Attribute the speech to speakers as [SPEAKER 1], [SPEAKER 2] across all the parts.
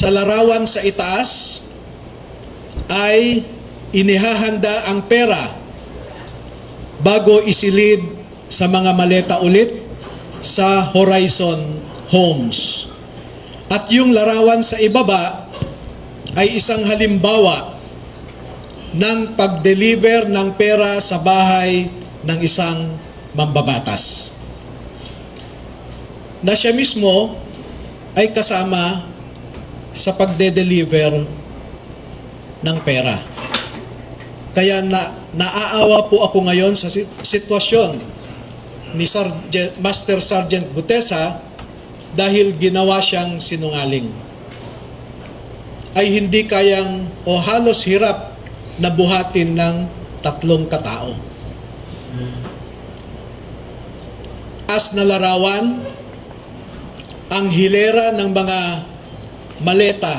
[SPEAKER 1] Sa larawan sa itaas ay inihahanda ang pera bago isilid sa mga maleta ulit sa Horizon Homes. At yung larawan sa ibaba ay isang halimbawa ng pag-deliver ng pera sa bahay ng isang mambabatas, na siya mismo ay kasama sa pagde-deliver ng pera. Kaya naaawa po ako ngayon sa sitwasyon ni Master Sergeant Gutesa dahil ginawa siyang sinungaling. Ay hindi kayang o halos hirap na buhatin ng 3 katao. As na larawan, ang hilera ng mga maleta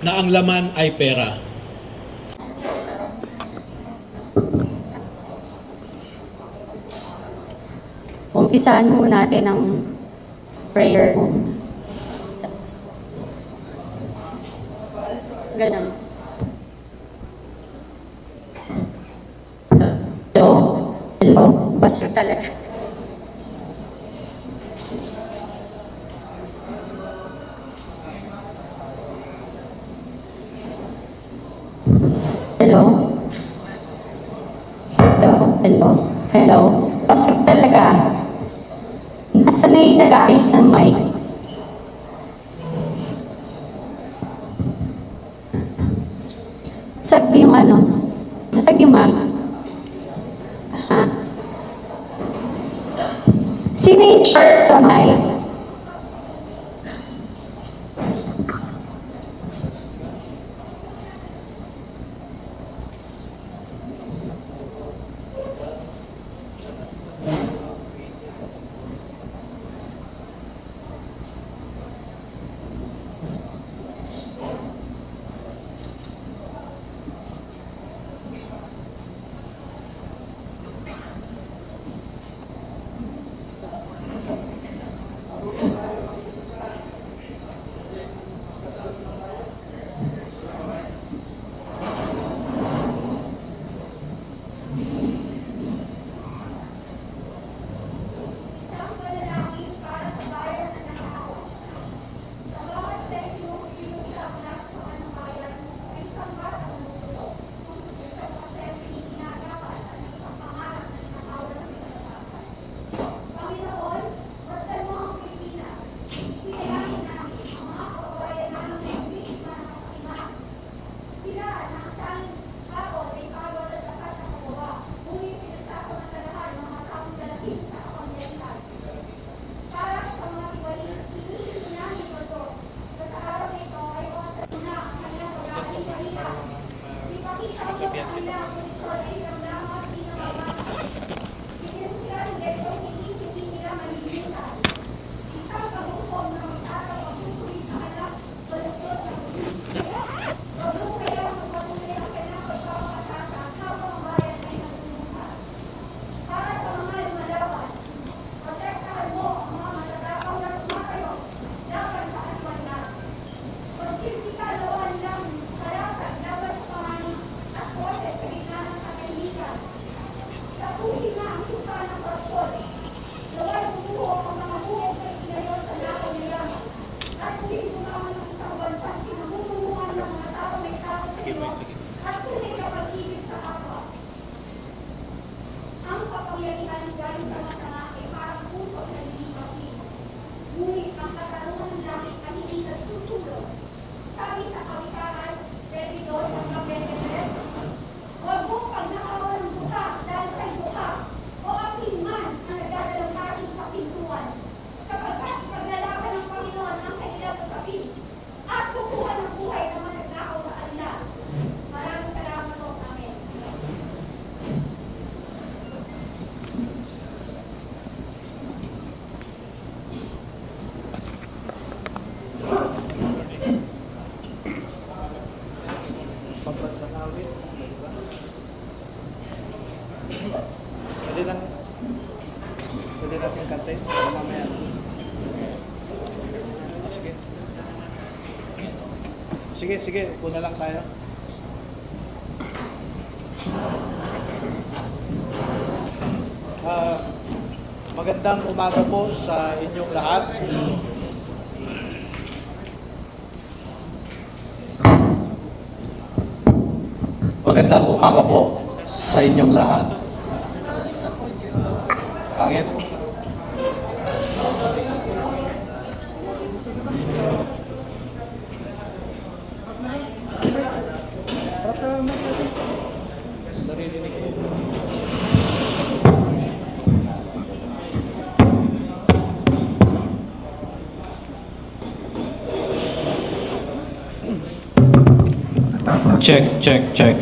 [SPEAKER 1] na ang laman ay pera.
[SPEAKER 2] Umpisaan muna natin ang prayer. Ganun. Hello. Basta talaga. Hello. Hello. Basta talaga. Nasaan na yung nag-ayos ng mic? Nasag yung Nasag yung mic? Ha? Sino yung short kamay?
[SPEAKER 3] Pwede natin kantay para mamaya. Sige.
[SPEAKER 1] Sige, sige, una lang tayo. Magandang umaga po sa inyong lahat. Magandang umaga po sa inyong lahat. Pangit. Naririnig ko.
[SPEAKER 3] Check, check, check.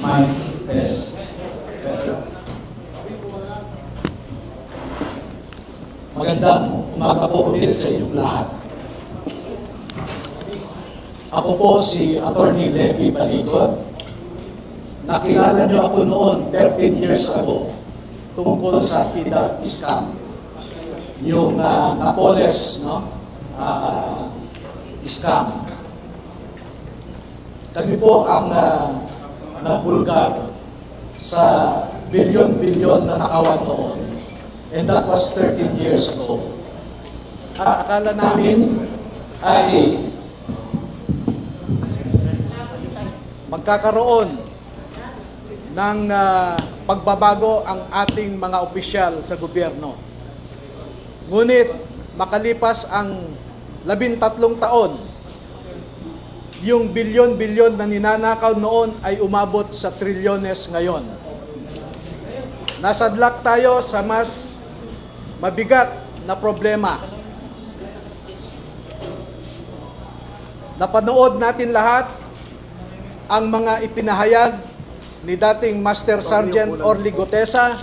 [SPEAKER 1] Mic test. Magandang umaga po ulit sa inyong lahat. Ako po si Attorney Levi Baligon. Nakilala niyo ako noon 13 years ago tungkol sa PDA scam. Yung Napoles, no? Scam. Kami po ang nabulgar sa bilyon-bilyon na nakawan noon. And that was 13 years ago. At akala namin ay magkakaroon ng pagbabago ang ating mga opisyal sa gobyerno. Ngunit makalipas ang 13 taon, yung bilyon-bilyon na ninanakaw noon ay umabot sa trilyones ngayon. Nasadlak tayo sa mas mabigat na problema. Napanood natin lahat ang mga ipinahayag ni dating Master Sergeant Orly Gotesa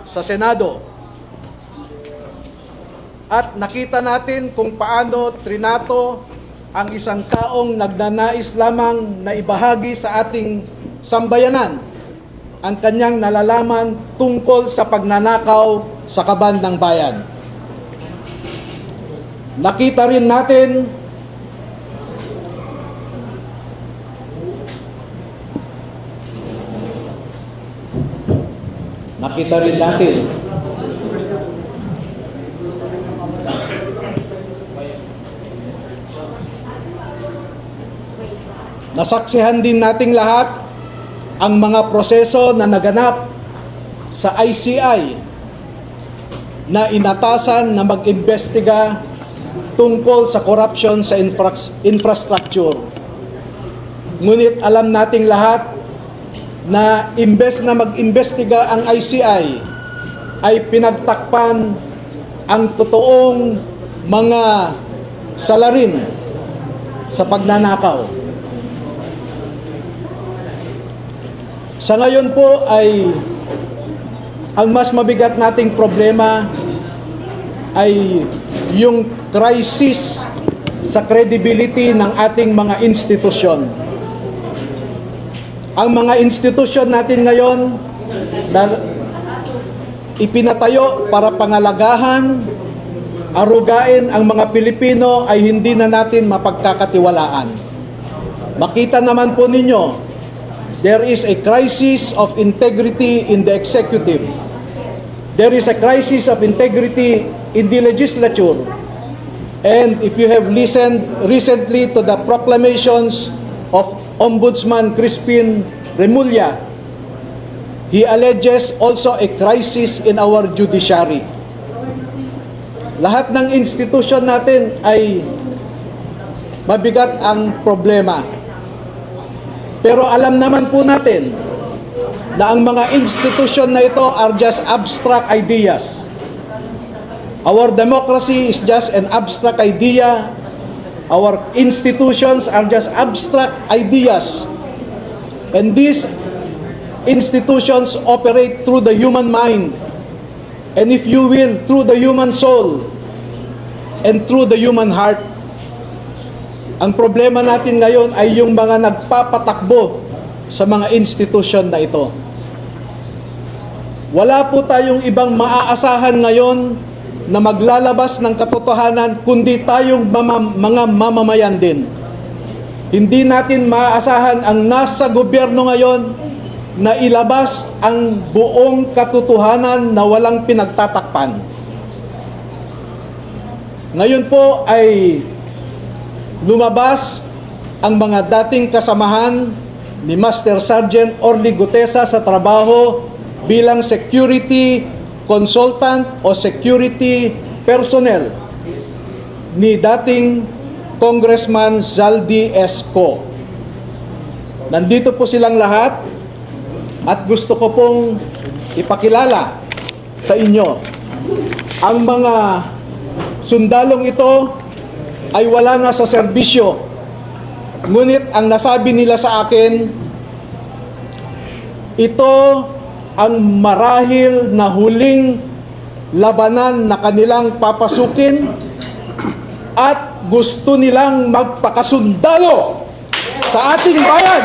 [SPEAKER 1] sa Senado. At nakita natin kung paano trinato ang isang taong nagnanais lamang na ibahagi sa ating sambayanan ang kanyang nalalaman tungkol sa pagnanakaw sa kaban ng bayan. Nakita rin natin nasaksihan din nating lahat ang mga proseso na naganap sa ICI na inatasan na mag-imbestiga tungkol sa corruption sa infrastructure. Ngunit alam nating lahat na imbes na mag-imbestiga ang ICI ay pinagtakpan ang totoong mga salarin sa pagnanakaw. Sa ngayon po ay ang mas mabigat nating problema ay yung crisis sa credibility ng ating mga institusyon. Ang mga institusyon natin ngayon na ipinatayo para pangalagahan, arugain ang mga Pilipino ay hindi na natin mapagkakatiwalaan. Makita naman po ninyo, there is a crisis of integrity in the executive. There is a crisis of integrity in the legislature. And if you have listened recently to the proclamations of Ombudsman Crispin Remulla, he alleges also a crisis in our judiciary. Lahat ng institusyon natin ay mabigat ang problema. Pero alam naman po natin na ang mga institusyon na ito are just abstract ideas. Our democracy is just an abstract idea. Our institutions are just abstract ideas. And these institutions operate through the human mind. And if you will, through the human soul and through the human heart. Ang problema natin ngayon ay yung mga nagpapatakbo sa mga institusyon na ito. Wala po tayong ibang maaasahan ngayon na maglalabas ng katotohanan kundi tayong mga mamamayan din. Hindi natin maaasahan ang nasa gobyerno ngayon na ilabas ang buong katotohanan na walang pinagtatakpan. Ngayon po ay lumabas ang mga dating kasamahan ni Master Sergeant Orly Gutesa sa trabaho bilang security consultant o security personnel ni dating Congressman Zaldi Esco. Nandito po silang lahat at gusto ko pong ipakilala sa inyo. Ang mga sundalong ito ay wala na sa serbisyo. Ngunit ang nasabi nila sa akin, ito ang marahil na huling labanan na kanilang papasukin at gusto nilang magpakasundalo sa ating bayan.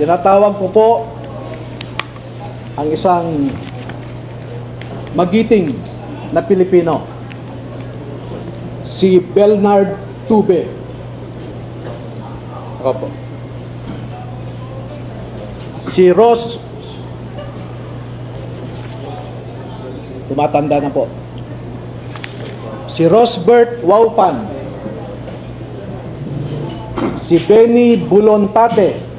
[SPEAKER 1] Tinatawag ko po ang isang magiting na Pilipino, si Bernard Tube. Opo. Si Ross, tumatanda na po. Si Rosbert Waupan. Si Benny Bulontate.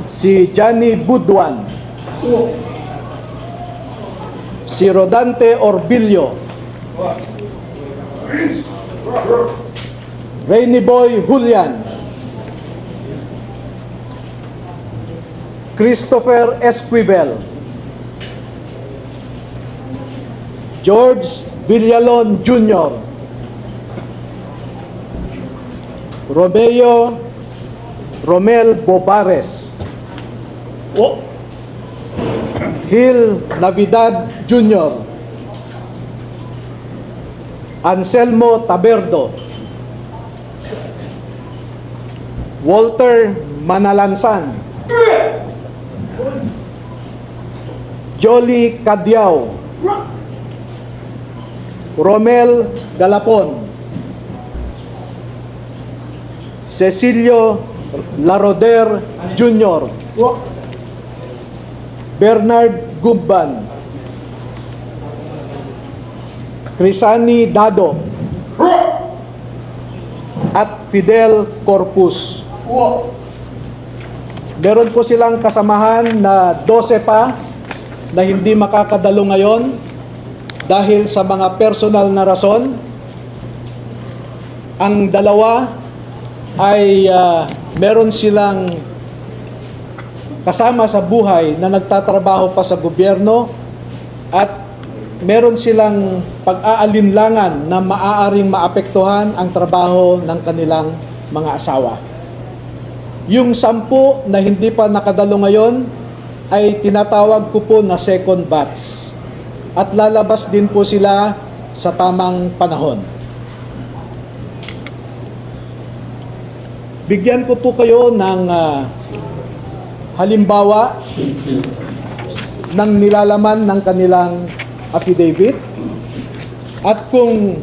[SPEAKER 1] Si Johnny Budwan. Si Rodante Orbillo. Rainy Boy Julian. Christopher Esquivel. George Villalon Jr. Romel Bobares. Gil Navidad Jr. Anselmo Taberdo. Walter Manalansan. Jolly Cadiao. Romel Galapon. Cecilio Laroder Jr. Bernard Gubban. Crisani Dado. At Fidel Corpus. Meron po silang kasamahan na 12 pa na hindi makakadalo ngayon dahil sa mga personal na rason. Ang dalawa ay meron silang kasama sa buhay na nagtatrabaho pa sa gobyerno at meron silang pag-aalinlangan na maaaring maapektuhan ang trabaho ng kanilang mga asawa. Yung 10 na hindi pa nakadalo ngayon ay tinatawag ko po na second batch at lalabas din po sila sa tamang panahon. Bigyan ko po kayo ng halimbawa ng nilalaman ng kanilang affidavit at kung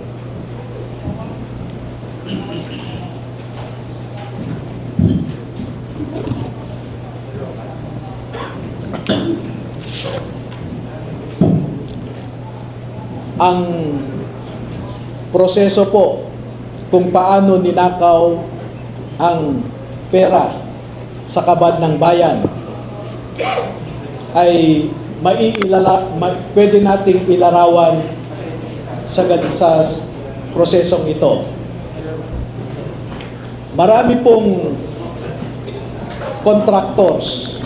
[SPEAKER 1] ang proseso po kung paano ninakaw ang pera sa kabad ng bayan ay pwede nating ilarawan sa prosesong ito. Marami pong contractors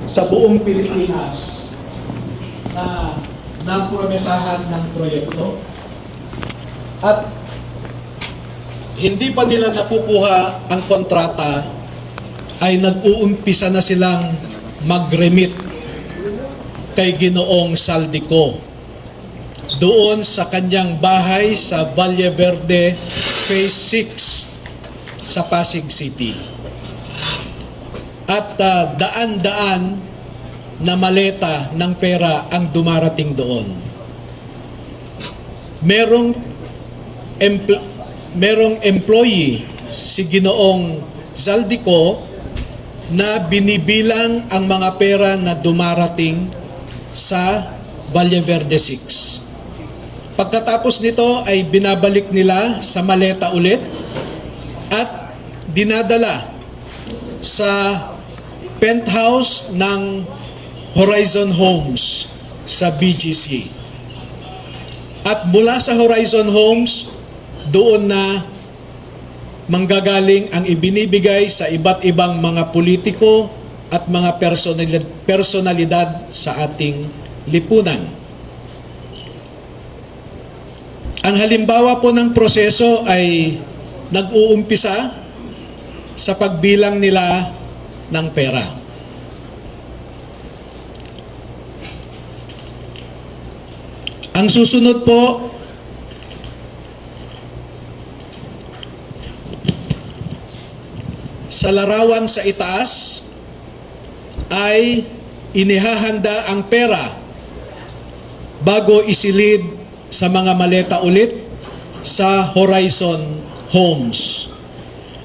[SPEAKER 1] sa buong Pilipinas na napromesahan ng proyekto at hindi pa nila nakukuha ang kontrata ay nag-uumpisa na silang mag-remit kay Ginoong Saldico. doon sa kanyang bahay sa Valle Verde Phase 6 sa Pasig City. At daan-daan na maleta ng pera ang dumarating doon. Merong employee si Ginoong Zaldico na binibilang ang mga pera na dumarating sa Valle Verde 6. Pagkatapos nito ay binabalik nila sa maleta ulit at dinadala sa penthouse ng Horizon Homes sa BGC. At mula sa Horizon Homes, doon na manggagaling ang ibinibigay sa iba't ibang mga politiko at mga personalidad sa ating lipunan. Ang halimbawa po ng proseso ay nag-uumpisa sa pagbilang nila ng pera. Ang susunod po, sa larawan sa itaas ay inihahanda ang pera bago isilid sa mga maleta ulit sa Horizon Homes.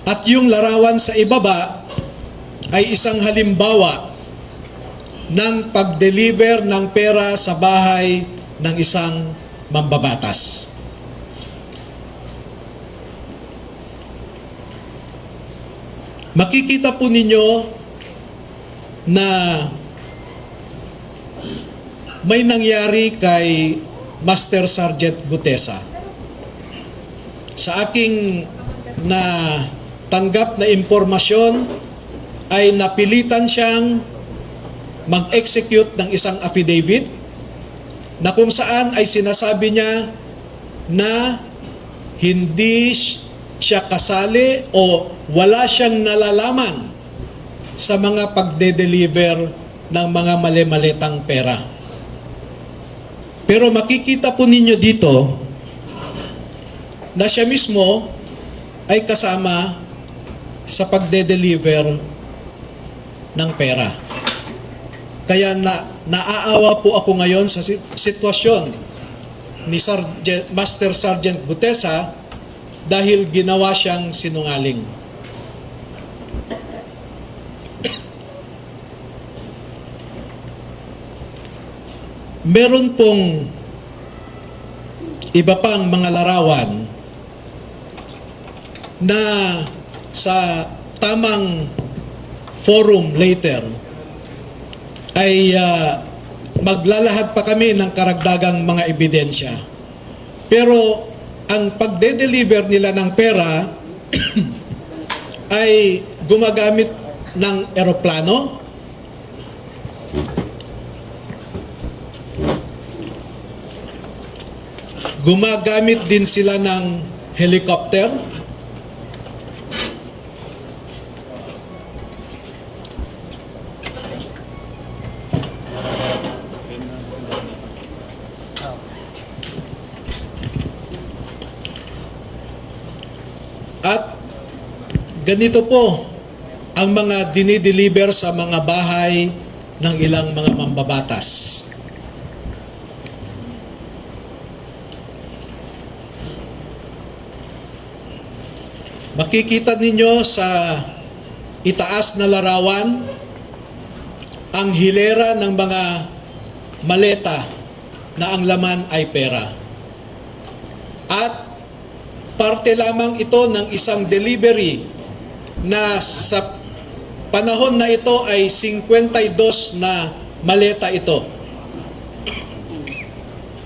[SPEAKER 1] At yung larawan sa ibaba ay isang halimbawa ng pag-deliver ng pera sa bahay ng isang mambabatas. Makikita po ninyo na may nangyari kay Master Sergeant Gutesa. Sa aking tanggap na impormasyon ay napilitan siyang mag-execute ng isang affidavit na kung saan ay sinasabi niya na hindi siya kasali o wala siyang nalalaman sa mga pagde-deliver ng mga mali-malitang pera. Pero makikita po ninyo dito na siya mismo ay kasama sa pagde-deliver ng pera. Kaya naaawa po ako ngayon sa sitwasyon ni Master Sergeant Gutesa dahil ginawa siyang sinungaling. Meron pong iba pang mga larawan na sa tamang forum later ay maglalahad pa kami ng karagdagang mga ebidensya. Pero ang pagde-deliver nila ng pera ay gumagamit ng eroplano, gumagamit din sila ng helicopter, at ganito po ang mga dinideliver sa mga bahay ng ilang mga mambabatas. Makikita ninyo sa itaas na larawan ang hilera ng mga maleta na ang laman ay pera. At parte lamang ito ng isang delivery na sa panahon na ito ay 52 na maleta ito.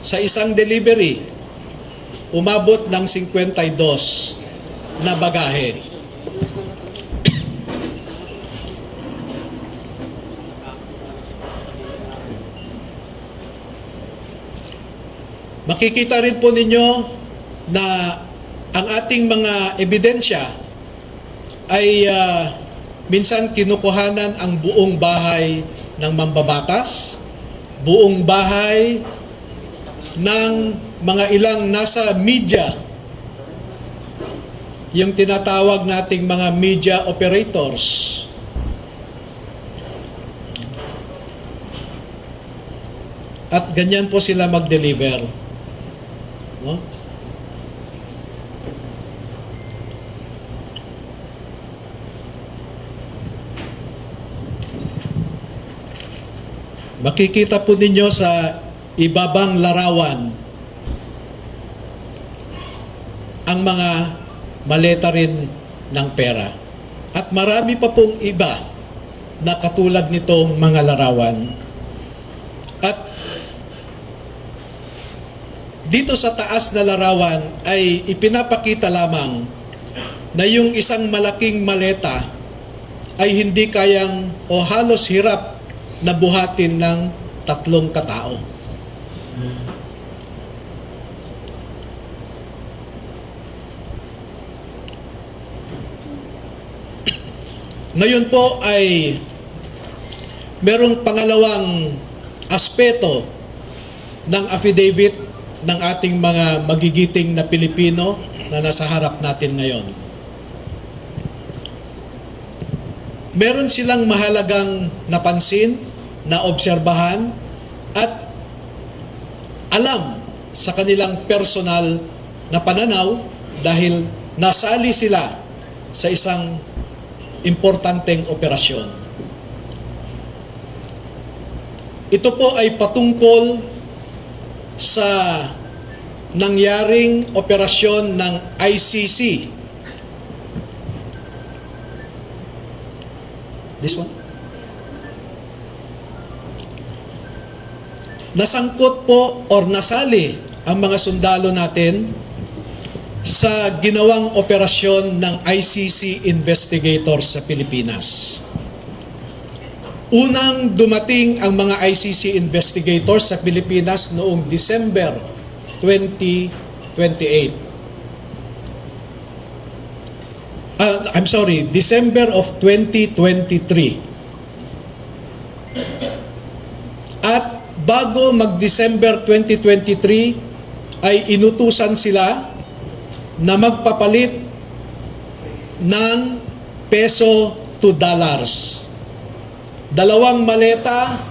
[SPEAKER 1] Sa isang delivery, umabot ng 52 na bagahe. Makikita rin po ninyo na ang ating mga ebidensya ay minsan kinukuhanan ang buong bahay ng mambabatas, buong bahay ng mga ilang nasa media, yung tinatawag nating mga media operators. At ganyan po sila mag-deliver. No? Makikita po ninyo sa ibabang larawan ang mga maleta rin ng pera. At marami pa pong iba na katulad nitong mga larawan. At dito sa taas na larawan ay ipinapakita lamang na yung isang malaking maleta ay hindi kayang o halos hirap na buhatin ng 3 katao. Ngayon po ay merong pangalawang aspeto ng affidavit ng ating mga magigiting na Pilipino na nasa harap natin ngayon. Meron silang mahalagang napansin, na obserbahan, at alam sa kanilang personal na pananaw dahil nasali sila sa isang importanteng operasyon. Ito po ay patungkol sa nangyaring operasyon ng ICC. This one? Nasangkot po or nasali ang mga sundalo natin sa ginawang operasyon ng ICC investigators sa Pilipinas. Unang dumating ang mga ICC investigators sa Pilipinas noong December 2028. December of 2023. At bago mag-December 2023 ay inutusan sila na magpapalit ng peso to dollars. 2 maleta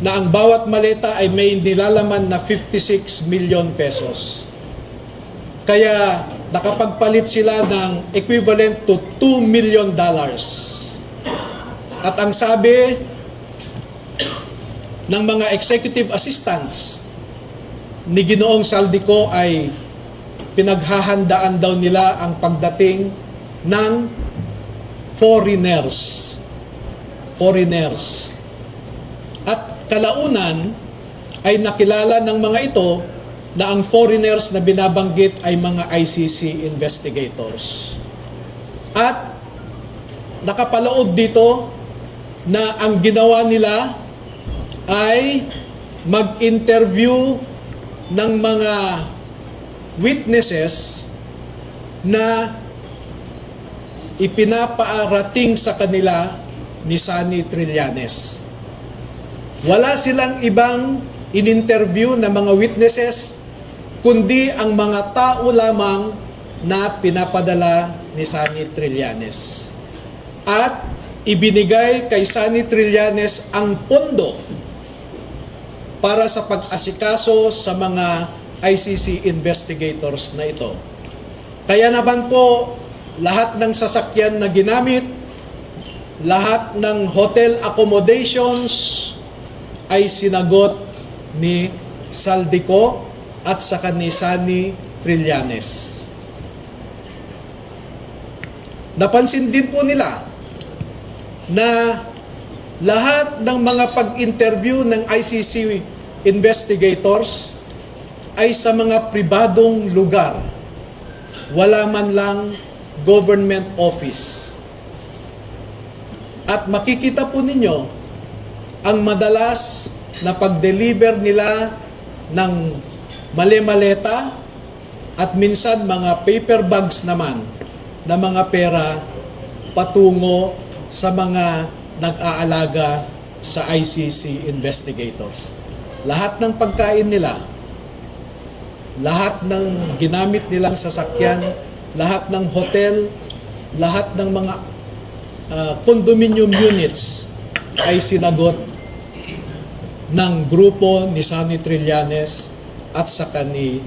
[SPEAKER 1] na ang bawat maleta ay may nilalaman na 56 million pesos. Kaya nakapagpalit sila ng equivalent to $2 million. At ang sabi ng mga executive assistants ni Ginoong Saldico ay pinaghahandaan daw nila ang pagdating ng foreigners. At kalaunan ay nakilala ng mga ito na ang foreigners na binabanggit ay mga ICC investigators. At nakapaloob dito na ang ginawa nila ay mag-interview ng mga witnesses na ipinapaarating sa kanila ni Sunny Trillanes. Wala silang ibang in-interview na mga witnesses kundi ang mga tao lamang na pinapadala ni Sunny Trillanes. At ibinigay kay Sunny Trillanes ang pondo para sa pag-asikaso sa mga ICC investigators na ito. Kaya naman po, lahat ng sasakyan na ginamit, lahat ng hotel accommodations ay sinagot ni Saldico at saka ni Sunny Trillanes. Napansin din po nila na lahat ng mga pag-interview ng ICC investigators ay sa mga pribadong lugar. Wala man lang government office. At makikita po ninyo ang madalas na pag-deliver nila ng mali-maleta at minsan mga paper bags naman na mga pera patungo sa mga nag-aalaga sa ICC investigators. Lahat ng pagkain nila lahat ng ginamit nilang sasakyan, lahat ng hotel, lahat ng mga condominium units ay sinagot ng grupo ni Sunny Trillanes at saka ni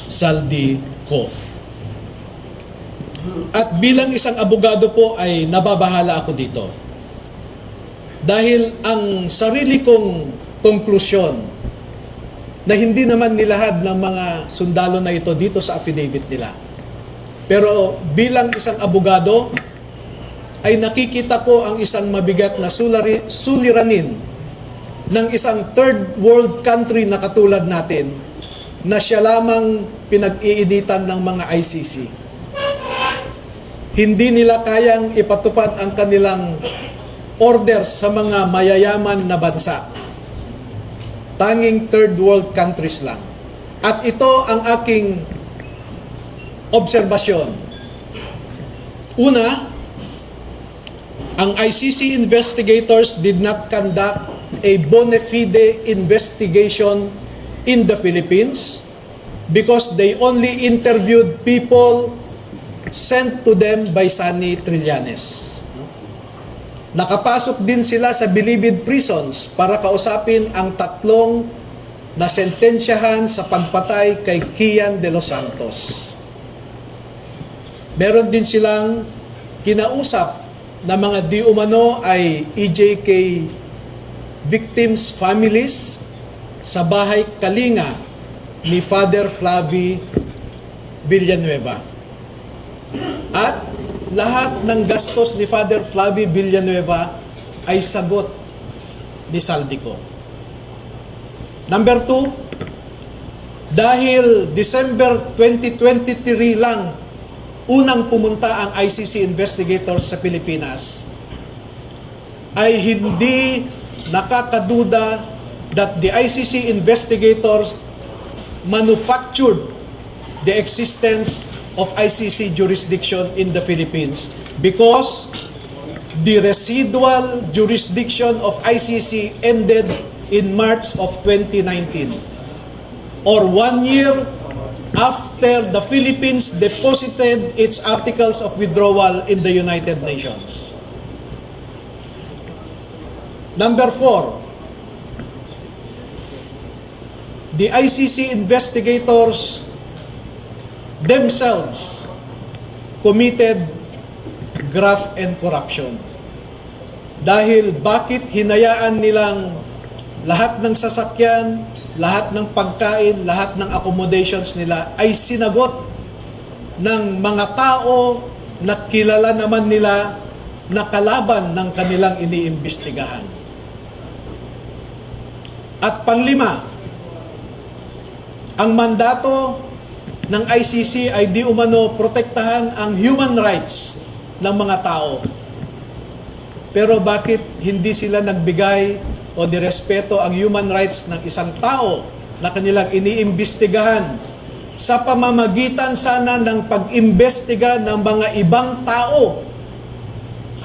[SPEAKER 1] Saldi Co. At bilang isang abogado po ay nababahala ako dito. Dahil ang sarili kong konklusyon na hindi naman nilahad ng mga sundalo na ito dito sa affidavit nila. Pero bilang isang abogado, ay nakikita ko ang isang mabigat na suliranin ng isang third world country na katulad natin na siya lamang pinag-iinitan ng mga ICC. Hindi nila kayang ipatupad ang kanilang orders sa mga mayayaman na bansa. Tanging third world countries lang. At ito ang aking obserbasyon. Una, ang ICC investigators did not conduct a bona fide investigation in the Philippines because they only interviewed people sent to them by Sunny Trillanes. Nakapasok din sila sa bilibid prisons para kausapin ang tatlong nasentensyahan sa pagpatay kay Kian de los Santos. Meron din silang kinausap na mga di umano ay EJK victims' families sa bahay Kalinga ni Father Flavie Villanueva. At lahat ng gastos ni Father Flavie Villanueva ay sagot ni Saldico. Number 2, dahil December 2023 lang unang pumunta ang ICC investigators sa Pilipinas, ay hindi nakakaduda that the ICC investigators manufactured the existence of ICC jurisdiction in the Philippines because the residual jurisdiction of ICC ended in March of 2019, or 1 year after the Philippines deposited its articles of withdrawal in the United Nations. Number 4, the ICC investigators themselves committed graft and corruption. Dahil bakit hinayaan nilang lahat ng sasakyan, lahat ng pagkain, lahat ng accommodations nila ay sinagot ng mga tao na kilala naman nila na kalaban ng kanilang iniimbestigahan. At panglima, ang mandato ng ICC ay di umano protektahan ang human rights ng mga tao. Pero bakit hindi sila nagbigay o direspeto ang human rights ng isang tao na kanilang iniimbestigahan sa pamamagitan sana ng pag-imbestiga ng mga ibang tao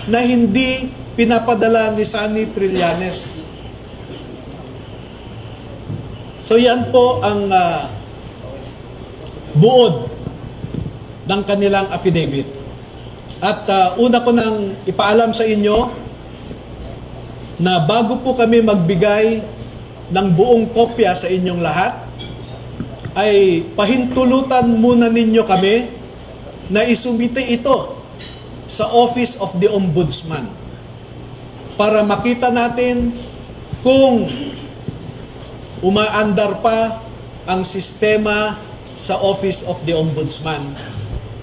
[SPEAKER 1] na hindi pinapadala ni Sunny Trillanes? So yan po ang buod ng kanilang affidavit. At una ko nang ipaalam sa inyo na bago po kami magbigay ng buong kopya sa inyong lahat, ay pahintulutan muna ninyo kami na isumite ito sa Office of the Ombudsman para makita natin kung umaandar pa ang sistema sa Office of the Ombudsman.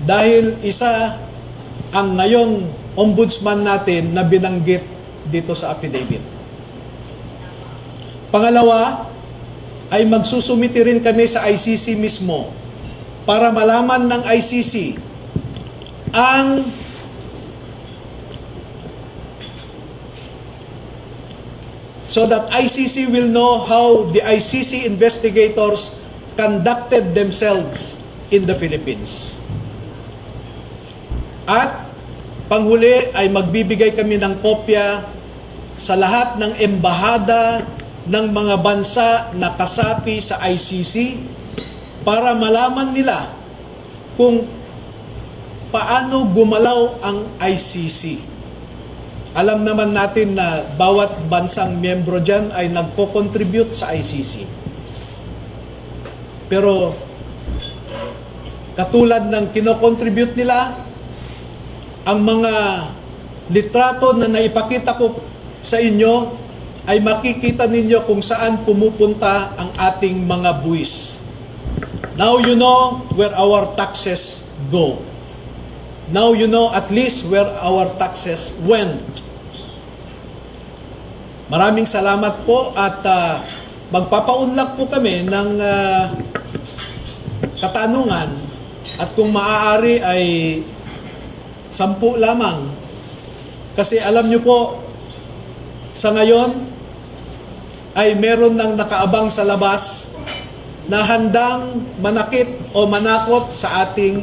[SPEAKER 1] Dahil isa ang ngayong ombudsman natin na binanggit dito sa affidavit. Pangalawa, ay magsusumiti rin kami sa ICC mismo para malaman ng ICC ang so that ICC will know how the ICC investigators conducted themselves in the Philippines. At panghuli ay magbibigay kami ng kopya sa lahat ng embahada ng mga bansa na kasapi sa ICC para malaman nila kung paano gumalaw ang ICC. Alam naman natin na bawat bansang miyembro dyan ay nagko-contribute sa ICC. Pero katulad ng kino-contribute nila, ang mga litrato na naipakita ko sa inyo ay makikita ninyo kung saan pumupunta ang ating mga buwis. Now you know where our taxes go. Now you know at least where our taxes went. Maraming salamat po at magpapaunlak po kami ng katanungan at kung maaari ay 10 lamang. Kasi alam nyo po, sa ngayon ay meron nang nakaabang sa labas na handang manakit o manakot sa ating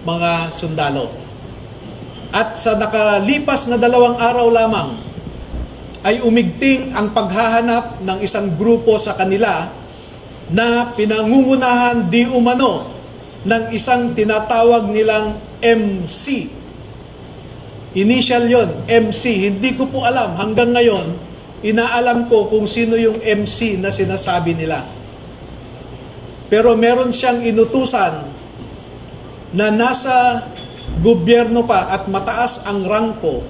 [SPEAKER 1] mga sundalo. At sa nakalipas na 2 araw lamang ay umigting ang paghahanap ng isang grupo sa kanila na pinangungunahan di umano ng isang tinatawag nilang MC. Initial yon, MC. Hindi ko po alam hanggang ngayon, inaalam ko kung sino yung MC na sinasabi nila. Pero meron siyang inutusan na nasa gobyerno pa at mataas ang rangko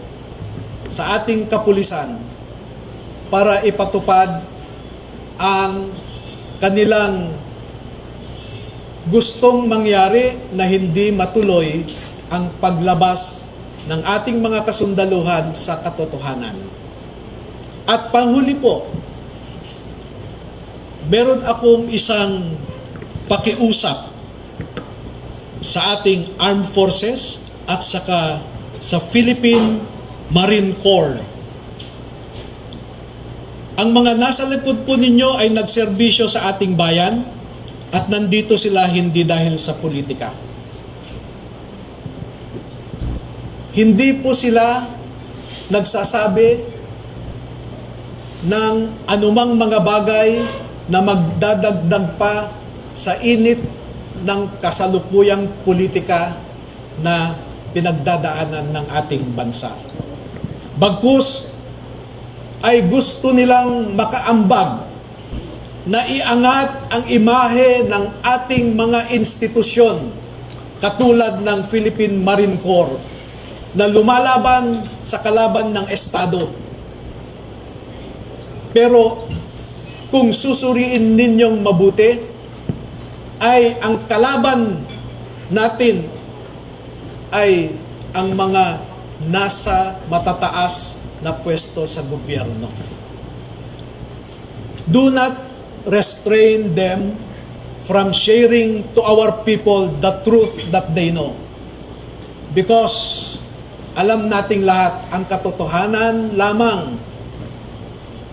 [SPEAKER 1] sa ating kapulisan para ipatupad ang kanilang gustong mangyari na hindi matuloy ang paglabas ng ating mga kasundaluhan sa katotohanan. At panghuli po, meron akong isang pakiusap sa ating armed forces at saka sa Philippine Marine Corps. Ang mga nasa likod po ninyo ay nagserbisyo sa ating bayan at nandito sila hindi dahil sa politika. Hindi po sila nagsasabi ng anumang mga bagay na magdadagdag pa sa init ng kasalukuyang politika na pinagdadaanan ng ating bansa. Bagkus ay gusto nilang makaambag na iangat ang imahe ng ating mga institusyon katulad ng Philippine Marine Corps na lumalaban sa kalaban ng Estado. Pero kung susuriin ninyong mabuti, ay ang kalaban natin ay ang mga nasa matataas na pwesto sa gobyerno. Do not restrain them from sharing to our people the truth that they know. Because alam nating lahat, ang katotohanan lamang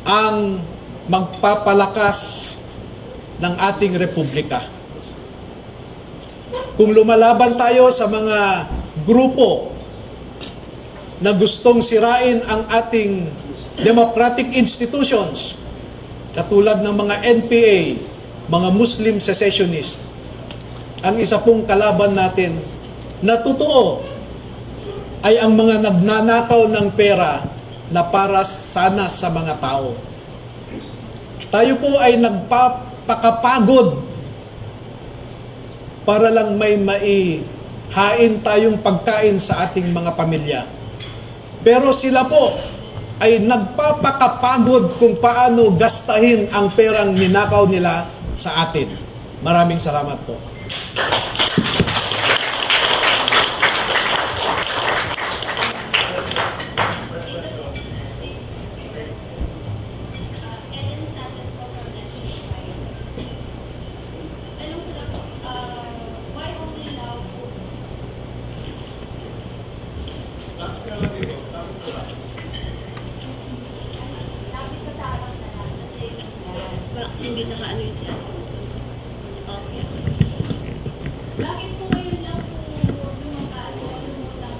[SPEAKER 1] ang magpapalakas ng ating republika. Kung lumalaban tayo sa mga grupo na gustong sirain ang ating democratic institutions, katulad ng mga NPA, mga Muslim secessionist, ang isa pong kalaban natin na totoo ay ang mga nagnanakaw ng pera na para sana sa mga tao. Tayo po ay nagpapakapagod para lang may maihain tayong pagkain sa ating mga pamilya. Pero sila po ay nagpapakapagod kung paano gastahin ang perang ninakaw nila sa atin. Maraming salamat po.
[SPEAKER 3] Kasi hindi nakaano yun siya. Okay.
[SPEAKER 4] Bakit po ngayon lang po yung kaso yung lang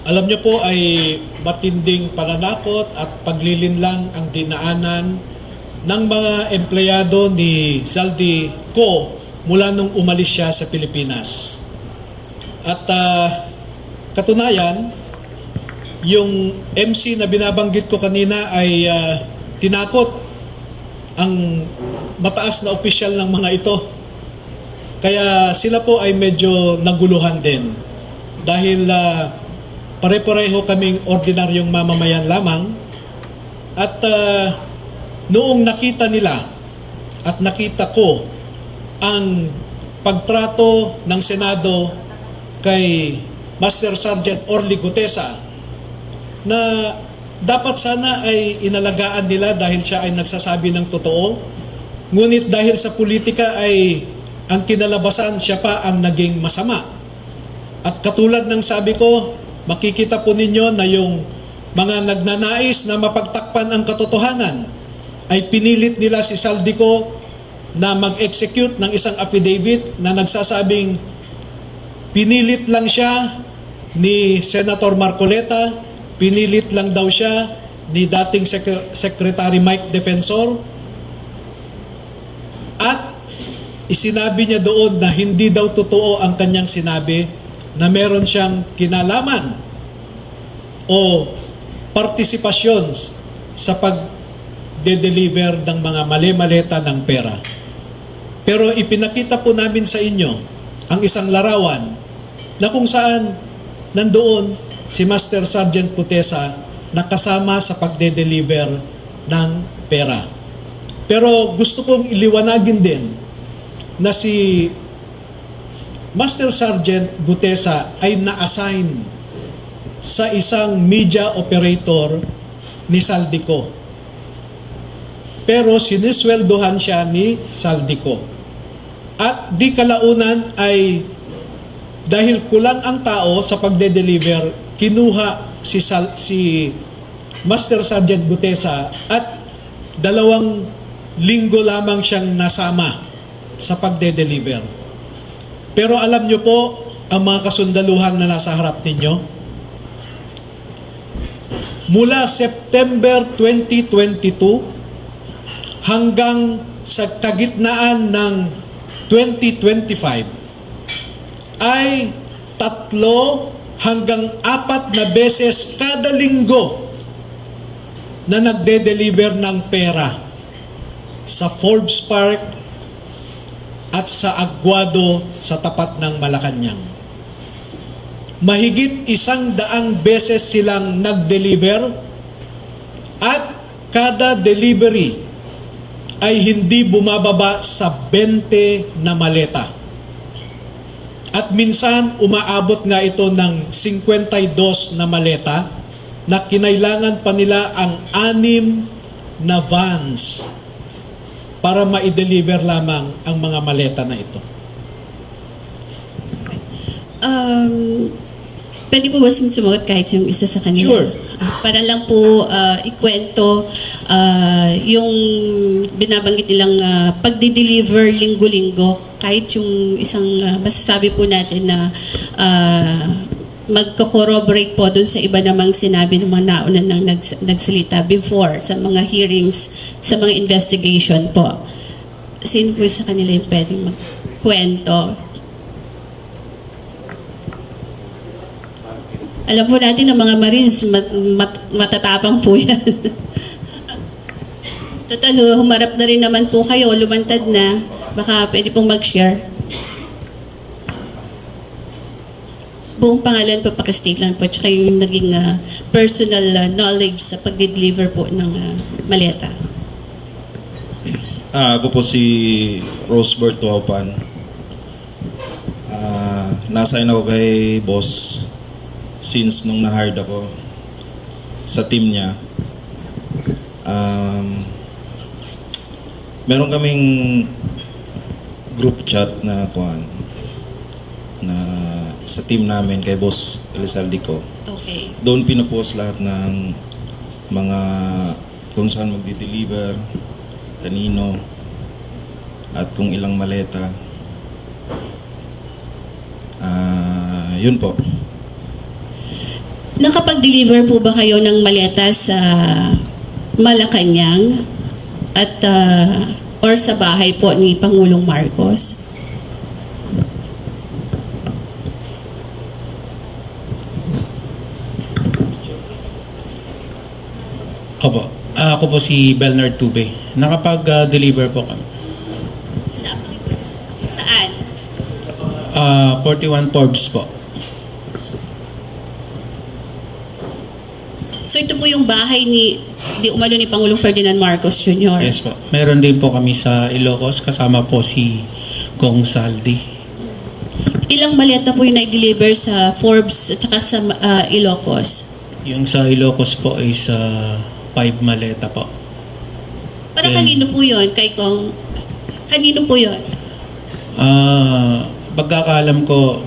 [SPEAKER 1] alam niyo po ay matinding pananakot at paglilinlang ang dinaanan ng mga empleyado ni Zaldi Co mula nung umalis siya sa Pilipinas. At katunayan, yung MC na binabanggit ko kanina ay tinakot ang mataas na opisyal ng mga ito. Kaya sila po ay medyo naguluhan din dahil pare-pareho kaming ordinaryong mamamayan lamang at noong nakita nila at nakita ko ang pagtrato ng Senado kay Master Sergeant Orly Gutesa na dapat sana ay inalagaan nila dahil siya ay nagsasabi ng totoo, ngunit dahil sa politika ay ang kinalabasan siya pa ang naging masama. At katulad ng sabi ko, makikita po ninyo na yung mga nagnanais na mapagtakpan ang katotohanan ay pinilit nila si Saldico na mag-execute ng isang affidavit na nagsasabing pinilit lang siya ni Senator Marcoleta, pinilit lang daw siya ni dating Secretary Mike Defensor, at isinabi niya doon na hindi daw totoo ang kanyang sinabi na meron siyang kinalaman o partisipasyon sa pag-deliver ng mga mali-maleta ng pera. Pero ipinakita po namin sa inyo ang isang larawan na kung saan nandoon si Master Sergeant Gutesa na kasama sa pagde-deliver ng pera. Pero gusto kong iliwanagin din na si Master Sergeant Gutesa ay na-assign sa isang media operator ni Saldico. Pero sinisweldohan siya ni Saldico. At di kalaunan ay dahil kulang ang tao sa pagde-deliver, kinuha si Master Sergeant Gutesa at 2 linggo lamang siyang nasama sa pagde-deliver. Pero alam nyo po, ang mga kasundaluhan na nasa harap ninyo, mula September 2022 hanggang sa kagitnaan ng 2025 ay 3 hanggang 4 na beses kada linggo na nagde-deliver ng pera sa Forbes Park at sa Aguado sa tapat ng Malacanang. Mahigit 100 beses silang nag-deliver at kada delivery ay hindi bumababa sa 20 na maleta. At minsan umaabot nga ito ng 52 na maleta na kinailangan pa nila ang 6 na vans para ma-deliver lamang ang mga maleta na ito.
[SPEAKER 3] Pwede po ba sumagot kahit yung isa sa kanila?
[SPEAKER 1] Sure.
[SPEAKER 3] Para lang po ikwento yung binabanggit nilang pagdi-deliver linggo-linggo, kahit yung isang masasabi po natin na magko-corroborate po dun sa iba namang sinabi ng mga nauna nang nagsalita before sa mga hearings, sa mga investigation po. Sino po sa kanila yung pwedeng magkwento? Alam po natin ng mga Marines, matatapang po yan. Total, humarap na rin naman po kayo, lumantad na. Baka pwede pong mag-share. Buong pangalan po, pakistate lang po, tsaka yung naging personal knowledge sa pag-deliver po ng maleta.
[SPEAKER 5] Ako po si Rosebert Tuaupan. Nasign ako kay boss since nung na-hired ako sa team niya. Meron kaming group chat na na sa team namin kay Boss Elizaldico.
[SPEAKER 3] Okay.
[SPEAKER 5] Doon pinopost lahat ng mga kung saan magdi-deliver, kanino, at kung ilang maleta.
[SPEAKER 1] Yun po.
[SPEAKER 3] Nakapag-deliver po ba kayo ng maleta sa Malacanang at or sa bahay po ni Pangulong Marcos?
[SPEAKER 6] Opo. Ako po si Belnard Tube. Nakapag-deliver po kami.
[SPEAKER 3] Saan?
[SPEAKER 6] 41 Forbes po.
[SPEAKER 3] So ito po yung bahay di umano ni Pangulong Ferdinand Marcos Jr.
[SPEAKER 6] Yes po. Meron din po kami sa Ilocos kasama po si Kong Saldi.
[SPEAKER 3] Ilang maleta po yung nag-deliver sa Forbes at saka sa Ilocos?
[SPEAKER 6] Yung sa Ilocos po ay sa 5 maleta po.
[SPEAKER 3] Para
[SPEAKER 6] Okay.
[SPEAKER 3] kanino po yun? Kanino po yun?
[SPEAKER 6] Pagkakaalam ko,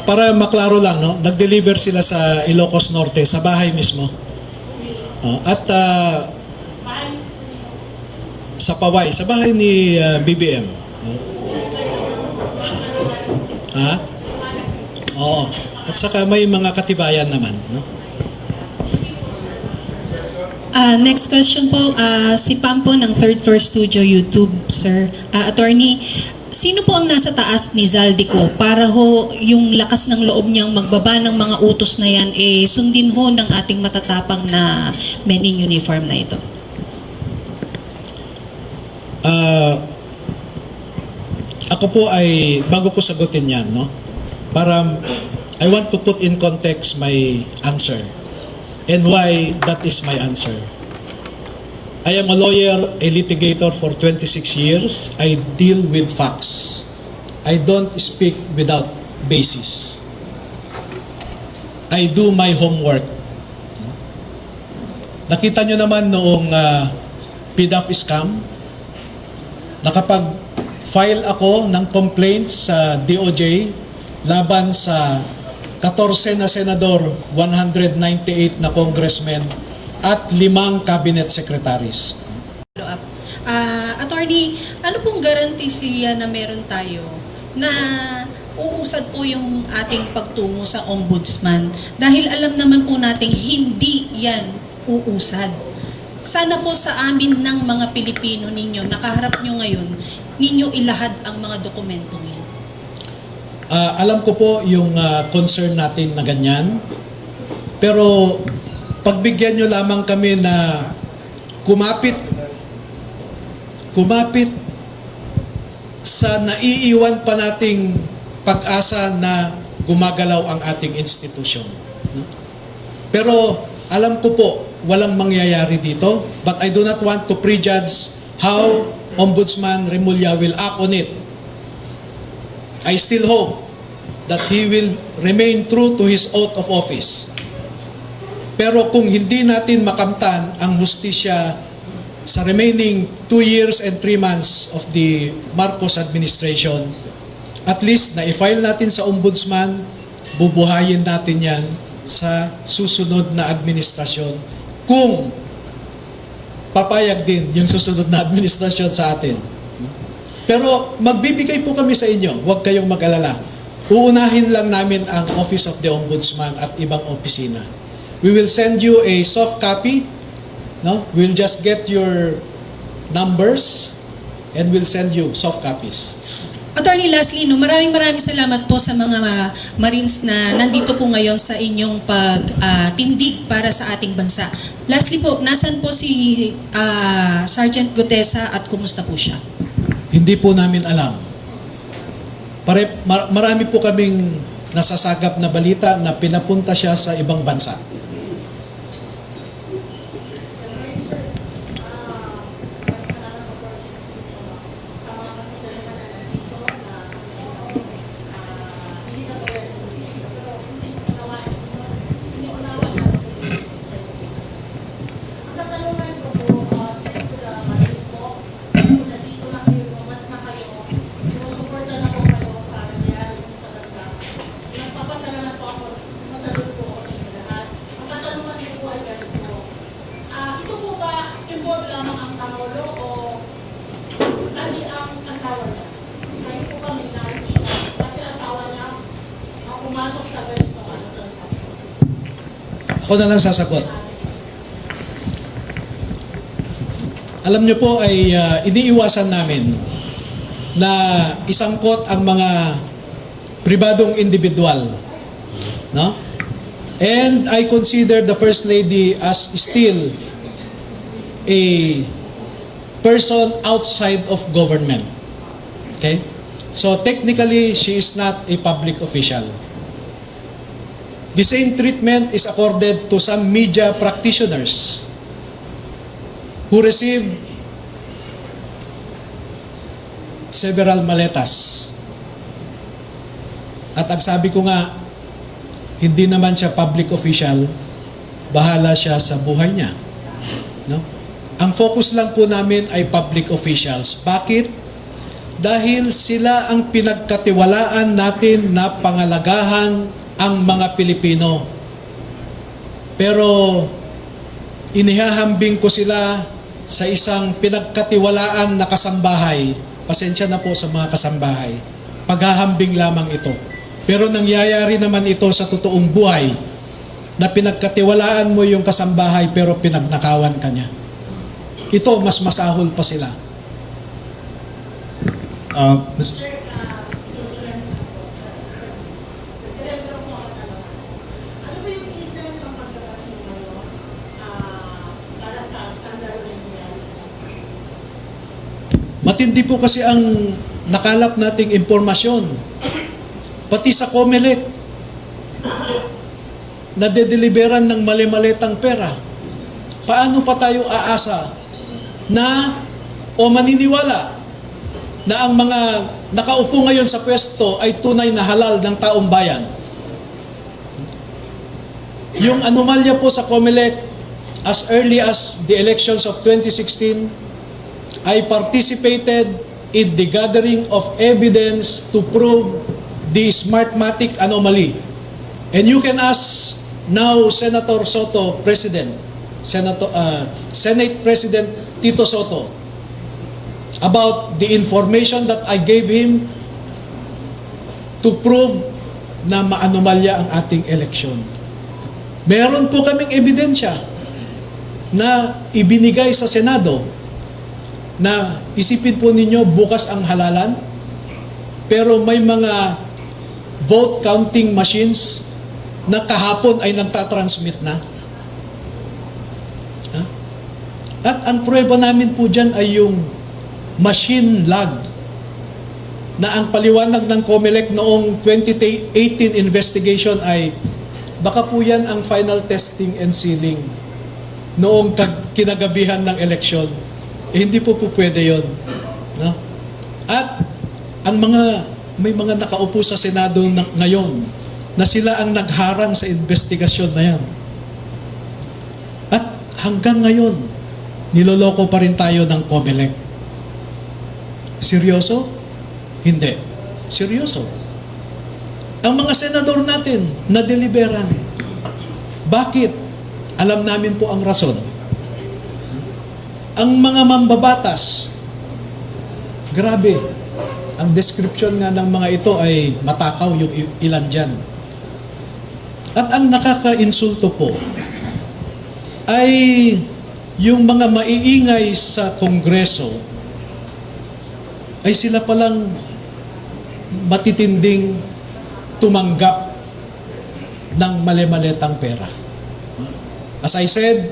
[SPEAKER 1] Para maklaro lang, no? Nag-deliver sila sa Ilocos Norte, sa bahay mismo. At sa Paway, sa bahay ni BBM. Ha? Oo. At saka may mga katibayan naman, no?
[SPEAKER 7] Next question po, si Pam po ng Third Floor Studio YouTube, sir. Attorney, sino po ang nasa taas ni Zaldico para ho yung lakas ng loob niyang magbaba ng mga utos na yan, sundin ho ng ating matatapang na men in uniform na ito?
[SPEAKER 1] Ako po ay, bago ko sagutin yan, no? I want to put in context my answer and why that is my answer. I am a lawyer, a litigator for 26 years. I deal with facts. I don't speak without basis. I do my homework. Nakita nyo naman noong PDAF scam, nakapag-file ako ng complaints sa DOJ laban sa 14 na senador, 198 na congressmen, at 5 cabinet secretaries.
[SPEAKER 7] Attorney, ano pong garantisya na meron tayo na uusad po yung ating pagtungo sa ombudsman? Dahil alam naman po nating hindi yan uusad. Sana po sa amin ng mga Pilipino ninyo, nakaharap nyo ngayon, ninyo ilahad ang mga dokumentong yan.
[SPEAKER 1] Alam ko po yung concern natin na ganyan, pero pagbigyan nyo lamang kami na kumapit sa naiiwan pa nating pag-asa na gumagalaw ang ating institusyon. Pero alam ko po, walang mangyayari dito, but I do not want to prejudge how Ombudsman Remulla will act on it. I still hope that he will remain true to his oath of office. Pero kung hindi natin makamtan ang hustisya sa remaining 2 years and 3 months of the Marcos administration, at least na-file natin sa ombudsman, bubuhayin natin yan sa susunod na administrasyon kung papayag din yung susunod na administrasyon sa atin. Pero magbibigay po kami sa inyo, huwag kayong mag-alala. Uunahin lang namin ang Office of the Ombudsman at ibang opisina. We will send you a soft copy. No? We'll just get your numbers and we'll send you soft copies.
[SPEAKER 7] Attorney, lastly, maraming salamat po sa mga Marines na nandito po ngayon sa inyong pagtindig para sa ating bansa. Lastly po, nasan po si Sergeant Gutesa at kumusta po siya?
[SPEAKER 1] Hindi po namin alam. Marami po kaming nasasagap na balita na pinapunta siya sa ibang bansa.
[SPEAKER 4] Pati ang asawa niya. Kayo po ba may knowledge siya? Pati asawa niya ang pumasok sa ganito transaction.
[SPEAKER 1] Ako na lang sasagot. Alam niyo po ay iniiwasan namin na isangkot ang mga pribadong individual, no? And I consider the First Lady as still a person outside of government. Okay? So technically, she is not a public official. The same treatment is accorded to some media practitioners who receive several maletas. At ang sabi ko nga, hindi naman siya public official, bahala siya sa buhay niya. No? Ang focus lang po namin ay public officials. Bakit? Dahil sila ang pinagkatiwalaan natin na pangalagahan ang mga Pilipino. Pero inihahambing ko sila sa isang pinagkatiwalaan na kasambahay. Pasensya na po sa mga kasambahay. Paghahambing lamang ito. Pero nangyayari naman ito sa totoong buhay na pinagkatiwalaan mo yung kasambahay pero pinagnakawan ka niya. Ito, mas masahol pa sila.
[SPEAKER 4] Sir, susunod na po. Direktor po ako talaga. Ano ba yung essence ng pagkakas mo ngayon para sa skandalo na nangyayari sa bansa?
[SPEAKER 1] Matindi po kasi ang nakalap nating impormasyon. Pati sa COMELEC, nadedeliveran ng mali-malitang pera. Paano pa tayo aasa na o maniniwala na ang mga nakaupo ngayon sa pwesto ay tunay na halal ng taong bayan? Yung anomalya po sa COMELEC, as early as the elections of 2016, I participated in the gathering of evidence to prove the Smartmatic anomaly. And you can ask now Senator Soto, Senate President Tito Soto, about the information that I gave him to prove na maanomalya ang ating eleksyon. Meron po kaming ebidensya na ibinigay sa Senado na isipin po ninyo bukas ang halalan, pero may mga vote counting machines na kahapon ay nagtatransmit na. Ha? At ang pruweba namin po dyan ay yung machine lag na ang paliwanag ng COMELEC noong 2018 investigation ay baka po yan ang final testing and sealing noong kinagabihan ng eleksyon. Hindi po pwede yun. No? At ang may mga nakaupo sa Senado ngayon na sila ang nagharang sa investigasyon na yan. At hanggang ngayon, niloloko pa rin tayo ng COMELEC. Seryoso? Hindi. Seryoso. Ang mga senador natin na deliberan. Bakit? Alam namin po ang rason. Ang mga mambabatas, grabe. Ang description nga ng mga ito ay matakaw yung ilan dyan. At ang nakaka-insulto po ay yung mga maiingay sa Kongreso ay sila palang matitinding tumanggap ng mali-malitang pera. As I said,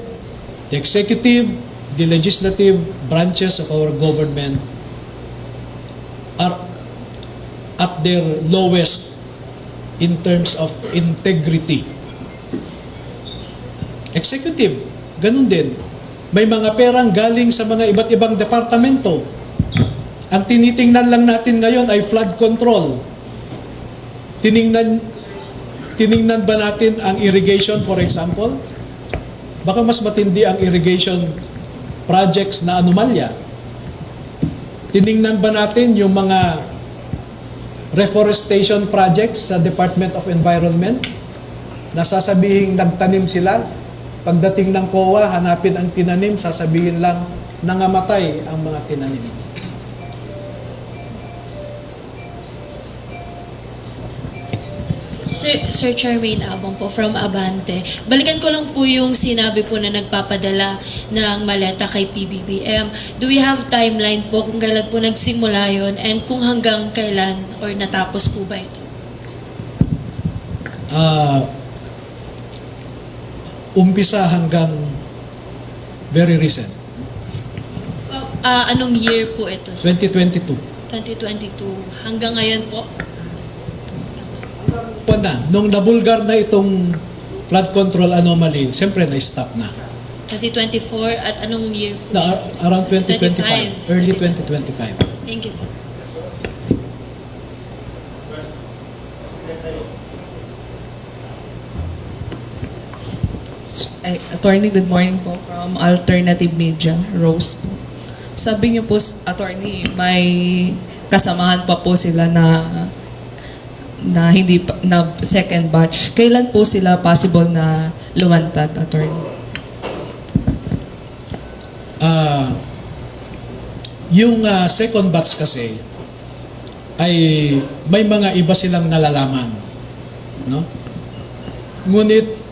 [SPEAKER 1] the executive, the legislative branches of our government are at their lowest in terms of integrity. Executive, ganun din. May mga perang galing sa mga iba't ibang departamento. Ang tinitingnan lang natin ngayon ay flood control. Tiningnan ba natin ang irrigation, for example? Baka mas matindi ang irrigation projects na anomalya. Tiningnan ba natin yung mga reforestation projects sa Department of Environment? Nasasabihin nagtanim sila. Pagdating ng COA, hanapin ang tinanim, sasabihin lang nangamatay ang mga tinanim.
[SPEAKER 8] Sir Charmaine Abong po from Abante. Balikan ko lang po yung sinabi po na nagpapadala ng maleta kay PBBM. Do we have timeline po kung kailan po nagsimula yon and kung hanggang kailan or natapos po ba ito?
[SPEAKER 1] Umpisa hanggang very recent,
[SPEAKER 8] Anong year po ito?
[SPEAKER 1] 2022.
[SPEAKER 8] 2022. Hanggang ngayon po?
[SPEAKER 1] Nung nabulgar na itong flood control anomaly, siyempre na-stop na.
[SPEAKER 8] 2024 at anong year po?
[SPEAKER 1] Around 2025,
[SPEAKER 8] 25.
[SPEAKER 1] early 2025.
[SPEAKER 8] Thank you po.
[SPEAKER 9] Attorney, good morning po from Alternative Media, Rose po. Sabi niyo po, Attorney, may kasamahan pa po sila na hindi pa, na second batch. Kailan po sila possible na lumantad, Attorney?
[SPEAKER 1] Yung second batch kasi ay may mga iba silang nalalaman, no? Ngunit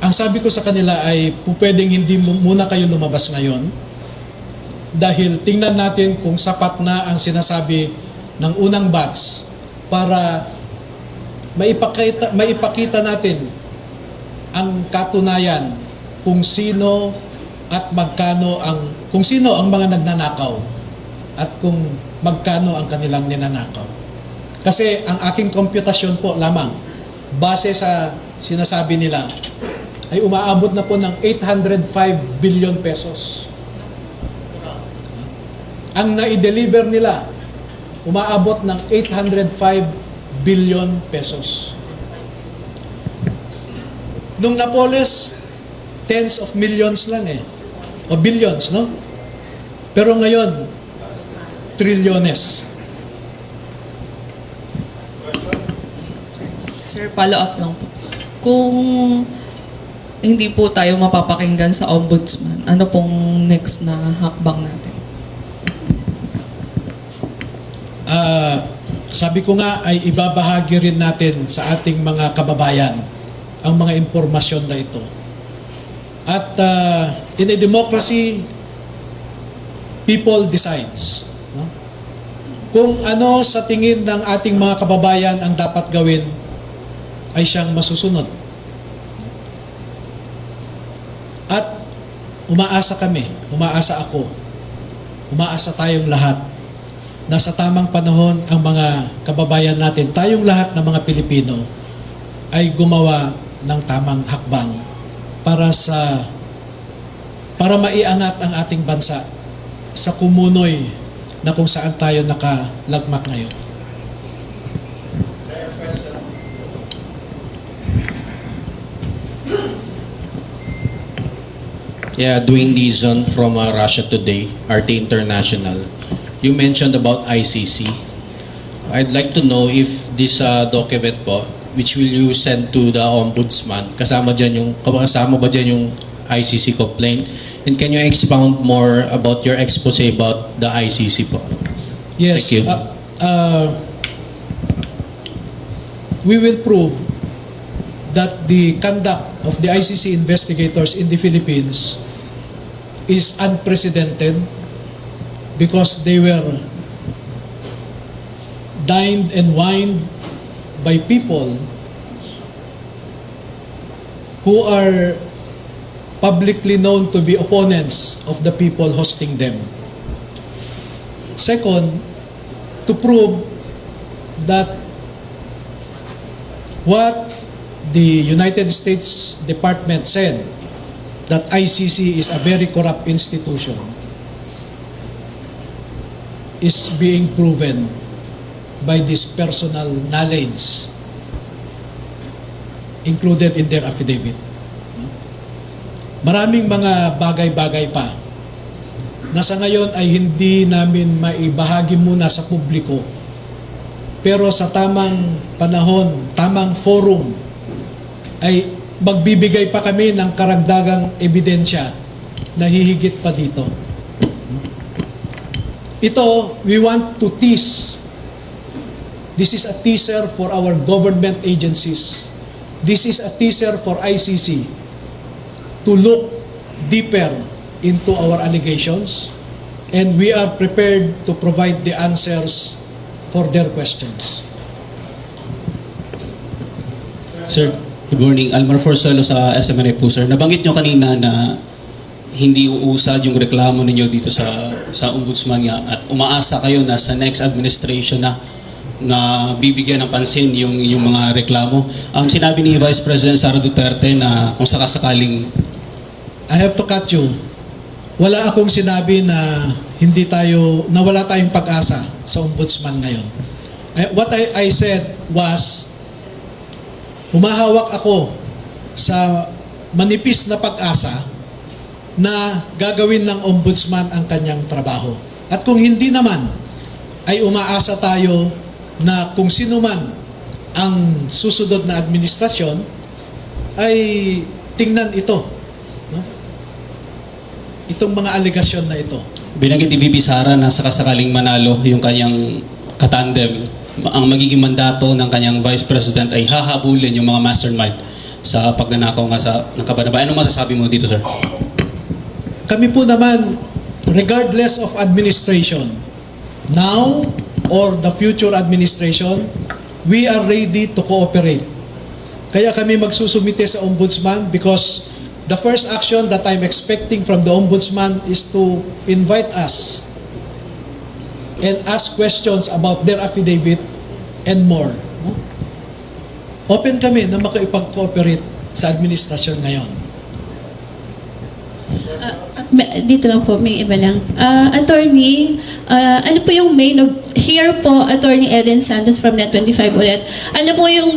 [SPEAKER 1] ang sabi ko sa kanila ay pwedeng hindi muna kayo lumabas ngayon dahil tingnan natin kung sapat na ang sinasabi ng unang batch para maipakita natin ang katunayan kung sino at magkano kung sino ang mga nagnanakaw at kung magkano ang kanilang ninanakaw. Kasi ang aking komputasyon po lamang base sa sinasabi nila ay umaabot na po ng 805 billion pesos. Ang na-deliver nila umaabot ng 805 billion pesos. Nung Napoles, tens of millions lang o billions, no? Pero ngayon, trilyones.
[SPEAKER 9] Sir, follow up lang po. Kung hindi po tayo mapapakinggan sa Ombudsman, ano pong next na hakbang natin?
[SPEAKER 1] Sabi ko nga ay ibabahagi rin natin sa ating mga kababayan ang mga impormasyon na ito. At in a democracy, people decides. No? Kung ano sa tingin ng ating mga kababayan ang dapat gawin, ay siyang masusunod. At umaasa kami, umaasa ako, umaasa tayong lahat na sa tamang panahon ang mga kababayan natin, tayong lahat ng mga Pilipino ay gumawa ng tamang hakbang para maiangat ang ating bansa sa kumunoy na kung saan tayo nakalagmak ngayon.
[SPEAKER 10] Yeah, Dwayne Dizon from Russia Today, RT International. You mentioned about ICC. I'd like to know if this document po, which will you send to the Ombudsman, kasama ba dyan yung ICC complaint? And can you expound more about your expose about the ICC po?
[SPEAKER 1] Yes.
[SPEAKER 10] Thank you.
[SPEAKER 1] We will prove that the conduct of the ICC investigators in the Philippines is unprecedented because they were dined and wined by people who are publicly known to be opponents of the people hosting them. Second, to prove that what the United States Department said, that ICC is a very corrupt institution, is being proven by this personal knowledge included in their affidavit. Maraming mga bagay-bagay pa na sa ngayon ay hindi namin maibahagi muna sa publiko. Pero sa tamang panahon, tamang forum, ay magbibigay pa kami ng karagdagang ebidensya na hihigit pa dito. Ito, we want to tease This is a teaser for our government agencies. This is a teaser for ICC to look deeper into our allegations, and we are prepared to provide the answers for their questions.
[SPEAKER 11] Sir, good morning. Almar Forzuelo sa SMNA po, sir. Nabanggit nyo kanina na hindi uusad yung reklamo ninyo dito sa ombudsman nga at umaasa kayo na sa next administration na bibigyan ng pansin yung mga reklamo. Sinabi ni Vice President Sara Duterte na kung sakasakaling...
[SPEAKER 1] I have to cut you. Wala akong sinabi na wala tayong pag-asa sa ombudsman ngayon. What I said was, humahawak ako sa manipis na pag-asa na gagawin ng ombudsman ang kanyang trabaho. At kung hindi naman, ay umaasa tayo na kung sino man ang susunod na administrasyon ay tingnan ito. No? Itong mga alegasyon na ito.
[SPEAKER 11] Binanggit ni VP Sara na sakasakaling manalo yung kanyang katandem, ang magiging mandato ng kanyang Vice President ay hahabulin yung mga mastermind sa pagnanakaw nga ng Kabanabay. Anong masasabi mo dito, sir?
[SPEAKER 1] Kami po naman, regardless of administration, now or the future administration, we are ready to cooperate. Kaya kami magsusumite sa ombudsman because the first action that I'm expecting from the ombudsman is to invite us and ask questions about their affidavit and more. No? Open kami na makipag-cooperate sa administrasyon ngayon.
[SPEAKER 3] Dito lang po, may iba lang. Attorney, ano po yung here po, Attorney Eden Santos from Net25 ulit. Ano po yung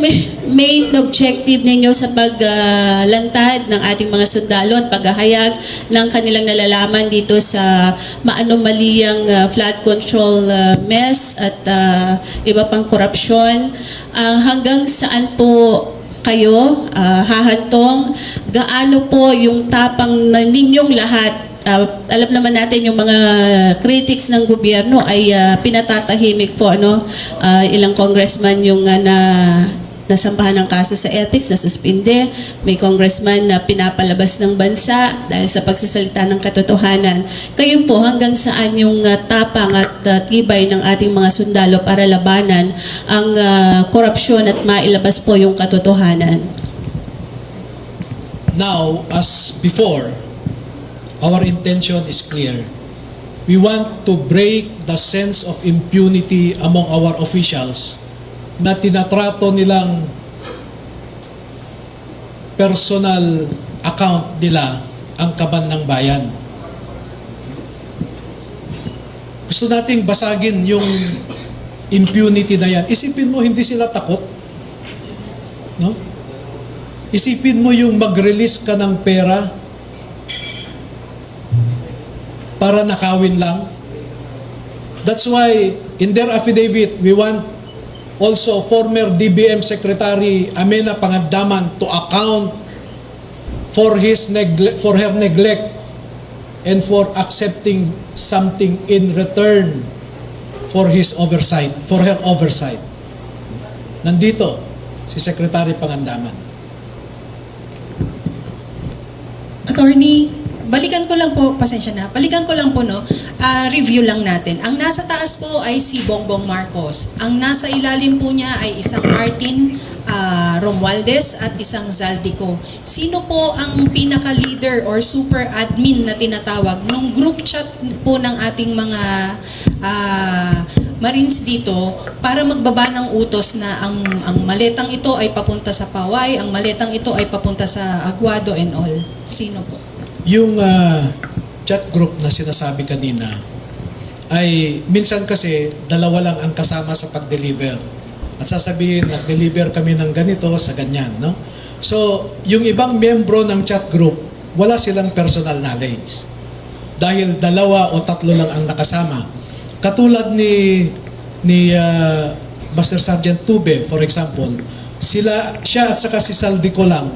[SPEAKER 3] main objective ninyo sa paglantad ng ating mga sundalo at paghahayag ng kanilang nalalaman dito sa maanomaliyang flood control mess at iba pang korupsyon? Hanggang saan po kayo hahantong? Gaano po yung tapang na ninyong lahat? Alam naman natin yung mga critics ng gobyerno ay pinatatahimik po, ilang congressman yung nasampahan ng kaso sa ethics, nasuspinde. May congressman na pinapalabas ng bansa dahil sa pagsasalita ng katotohanan. Kayo po, hanggang saan yung tapang at tibay ng ating mga sundalo para labanan ang korupsyon at mailabas po yung katotohanan?
[SPEAKER 1] Now, as before, our intention is clear. We want to break the sense of impunity among our officials na tinatrato nilang personal account nila ang kaban ng bayan. Gusto nating basagin yung impunity na yan. Isipin mo, hindi sila takot. No? Isipin mo yung mag-release ka ng pera para nakawin lang. That's why in their affidavit, we want also former DBM Secretary Amena Pangandaman to account for her neglect and for accepting something in return for his oversight, for her oversight. Nandito si Secretary Pangandaman.
[SPEAKER 7] Attorney, balikan ko lang po, pasensya na, review lang natin. Ang nasa taas po ay si Bongbong Marcos. Ang nasa ilalim po niya ay isang Martin Romualdez at isang Zaldico. Sino po ang pinaka-leader or super admin na tinatawag nung group chat po ng ating mga Marines dito para magbaba ng utos na ang maletang ito ay papunta sa Paway, ang maletang ito ay papunta sa Aguado and all? Sino po?
[SPEAKER 1] Yung chat group na sinasabi kanina ay minsan kasi dalawa lang ang kasama sa pag-deliver. At sasabihin, nag-deliver kami ng ganito sa ganyan, no? So, yung ibang miyembro ng chat group, wala silang personal knowledge. Dahil dalawa o tatlo lang ang nakasama. Katulad ni Master Sergeant Tube, for example, siya at saka si Saldico lang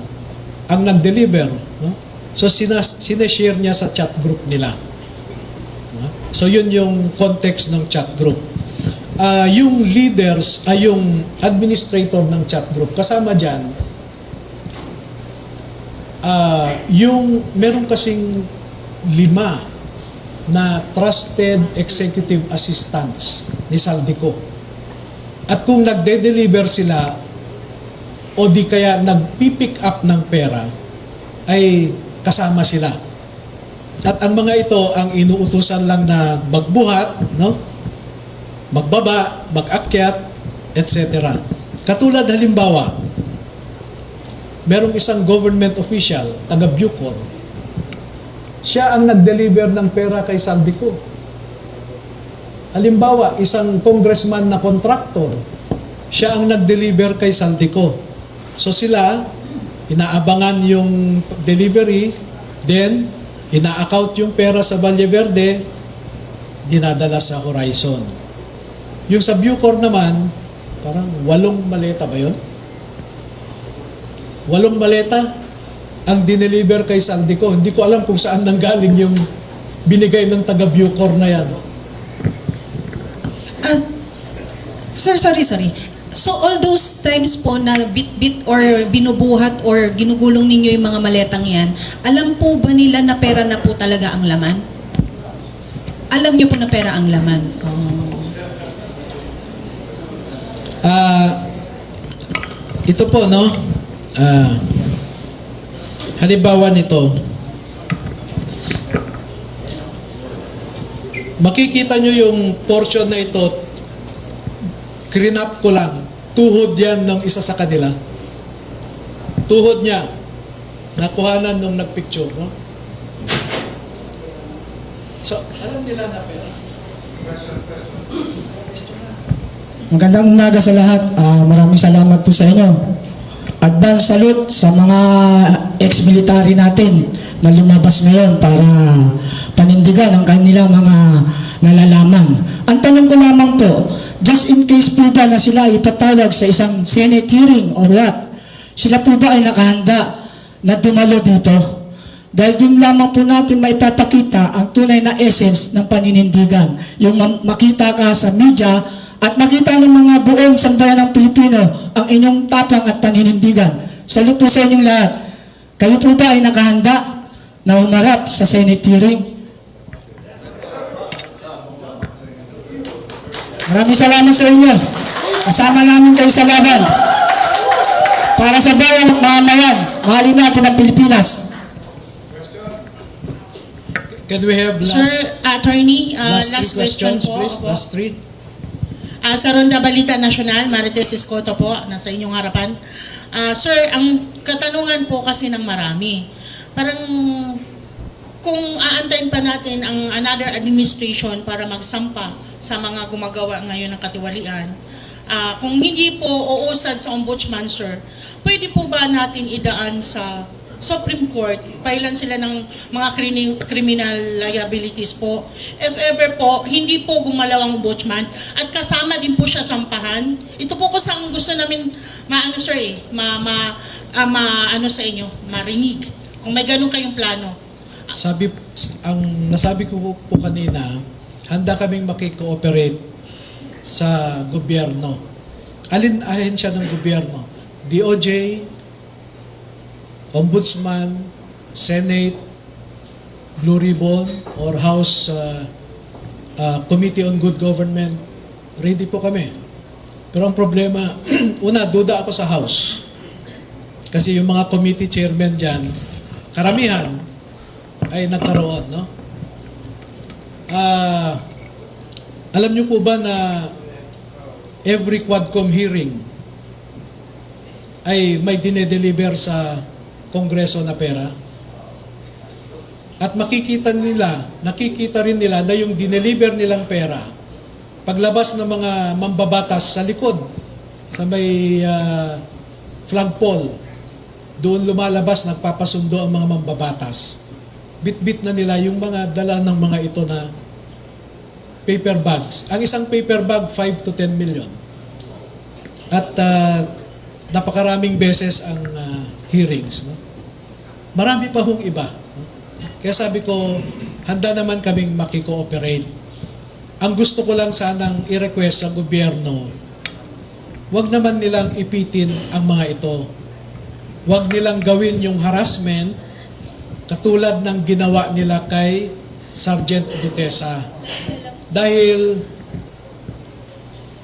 [SPEAKER 1] ang nag-deliver, no? So, sineshare niya sa chat group nila. So, yun yung context ng chat group. yung leaders ay yung administrator ng chat group. Kasama dyan, yung meron kasing 5 na trusted executive assistants ni Saldico. At kung nagde-deliver sila o di kaya nagpipick up ng pera, ay kasama sila. At ang mga ito ang inuutusan lang na magbuhat, no? Magbaba, mag-akyat, etc. Katulad halimbawa, merong isang government official, taga Bucor, siya ang nag-deliver ng pera kay Saldico. Halimbawa, isang congressman na contractor, siya ang nag-deliver kay Saldico. So sila, inaabangan yung delivery, then ina-account yung pera sa Valle Verde, dinadala sa Horizon. Yung sa Bucor naman, parang 8 maleta ba yun? 8 maleta ang dineliver kay Saldico. Hindi ko alam kung saan nanggaling yung binigay ng taga Bucor na yan.
[SPEAKER 7] Sir, sorry. So all those times po na bit-bit or binubuhat or ginugulong ninyo yung mga maletang yan, alam po ba nila na pera na po talaga ang laman? Alam niyo po na pera ang laman?
[SPEAKER 1] Ito po, no? Halimbawa nito, makikita nyo yung portion na ito, crinap ko lang, tuhod yan ng isa sa kanila. Tuhod niya, nakuhanan nung nagpicture, no? So, alam nila na pera.
[SPEAKER 12] Magandang umaga sa lahat. Maraming salamat po sa inyo. Advance salute sa mga ex-military natin na lumabas ngayon para panindigan ang kanilang mga nalalaman. Ang tanong ko lamang po, just in case po ba na sila ipatawag sa isang Senate hearing or what, sila po ba ay nakahanda na dumalo dito? Dahil din lamang po natin maipapakita ang tunay na essence ng paninindigan. Yung makita ka sa media at makita ng mga buong sambayan ng Pilipino ang inyong tapang at paninindigan. Salute po sa inyong lahat. Kayo po ba ay nakahanda na humarap sa Senate hearing? Maraming salamat sa inyo. Kasama namin kayo sa laban. Para sa bayan at mamamayan, mahalin natin ang Pilipinas.
[SPEAKER 1] Can we have
[SPEAKER 7] Sir, Attorney, last
[SPEAKER 1] three
[SPEAKER 7] question
[SPEAKER 1] questions,
[SPEAKER 7] po.
[SPEAKER 1] please? Last 3.
[SPEAKER 7] Sa Ronda Balita Nacional, Marites Escoto po, nasa inyong harapan. Sir, ang katanungan po kasi ng marami, parang kung aantayin pa natin ang another administration para magsampa sa mga gumagawa ngayon ng katiwalian, kung hindi po uusad sa ombudsman, sir, pwede po ba natin idaan sa Supreme Court, pailan sila ng mga criminal liabilities po. If ever po, hindi po gumalaw ang ombudsman at kasama din po siya sampahan. Ito po kasi ang gusto namin maano sir ano sa inyo, marinig. Kung may ganun kayong plano.
[SPEAKER 1] Nasabi ko po kanina, handa kaming makikooperate sa gobyerno. Alin ahensya ng gobyerno? DOJ, Ombudsman, Senate, Blue Ribbon, or House Committee on Good Government, ready po kami. Pero ang problema, una, duda ako sa House. Kasi yung mga committee chairman dyan, karamihan ay nagkaroon, no? Alam niyo po ba na every Quadcom hearing ay may dinedeliver sa Kongreso na pera? At nakikita rin nila na yung dineliver nilang pera, paglabas ng mga mambabatas sa likod, sa may flagpole, doon lumalabas, nagpapasundo ang mga mambabatas. Bit-bit na nila yung mga dala ng mga ito na paper bags. Ang isang paper bag, 5 to 10 million. At napakaraming beses ang hearings. No? Marami pa hong iba. No? Kaya sabi ko, handa naman kaming makikooperate. Ang gusto ko lang sanang i-request sa gobyerno, wag naman nilang ipitin ang mga ito. Wag nilang gawin yung harassment katulad ng ginawa nila kay Sergeant Gutesa. Dahil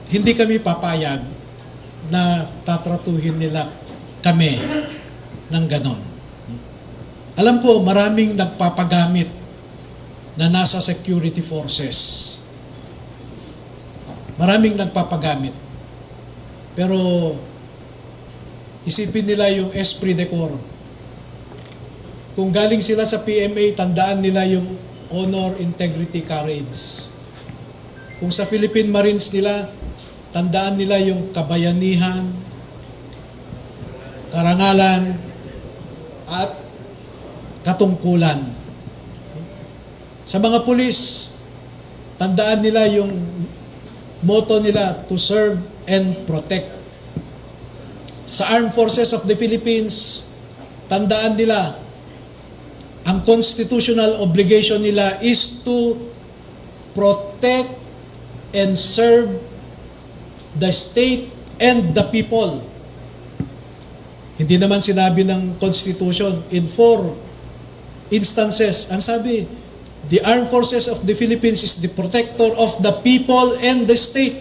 [SPEAKER 1] hindi kami papayag na tatratuhin nila kami ng ganon. Alam ko maraming nagpapagamit na nasa security forces. Maraming nagpapagamit. Pero isipin nila yung esprit de corps. Kung galing sila sa PMA, tandaan nila yung honor, integrity, courage. Kung sa Philippine Marines nila, tandaan nila yung kabayanihan, karangalan, at katungkulan. Sa mga pulis, tandaan nila yung motto nila, to serve and protect. Sa Armed Forces of the Philippines, tandaan nila, ang constitutional obligation nila is to protect and serve the state and the people. Hindi naman sinabi ng Constitution in 4 instances. Ang sabi, the Armed Forces of the Philippines is the protector of the people and the state.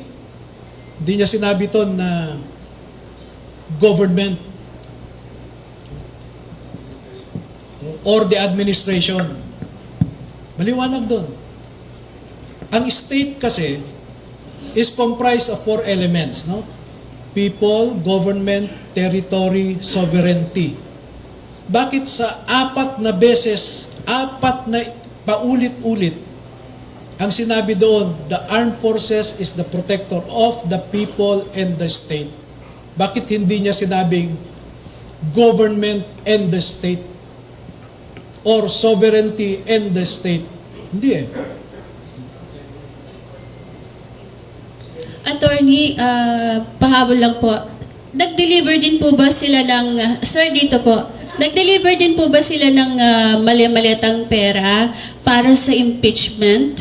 [SPEAKER 1] Hindi niya sinabi to na government or the administration. Maliwanag doon. Ang state kasi is comprised of 4 elements, no? People, government, territory, sovereignty. Bakit sa 4 na beses, 4 na paulit-ulit, ang sinabi doon, the armed forces is the protector of the people and the state? Bakit hindi niya sinabing government and the state? Or sovereignty and the state? Hindi eh.
[SPEAKER 3] Attorney, pahabol lang po. Nag-deliver din po ba sila ng, sir dito po, nag-deliver din po ba sila ng mali-maliatang pera para sa impeachment?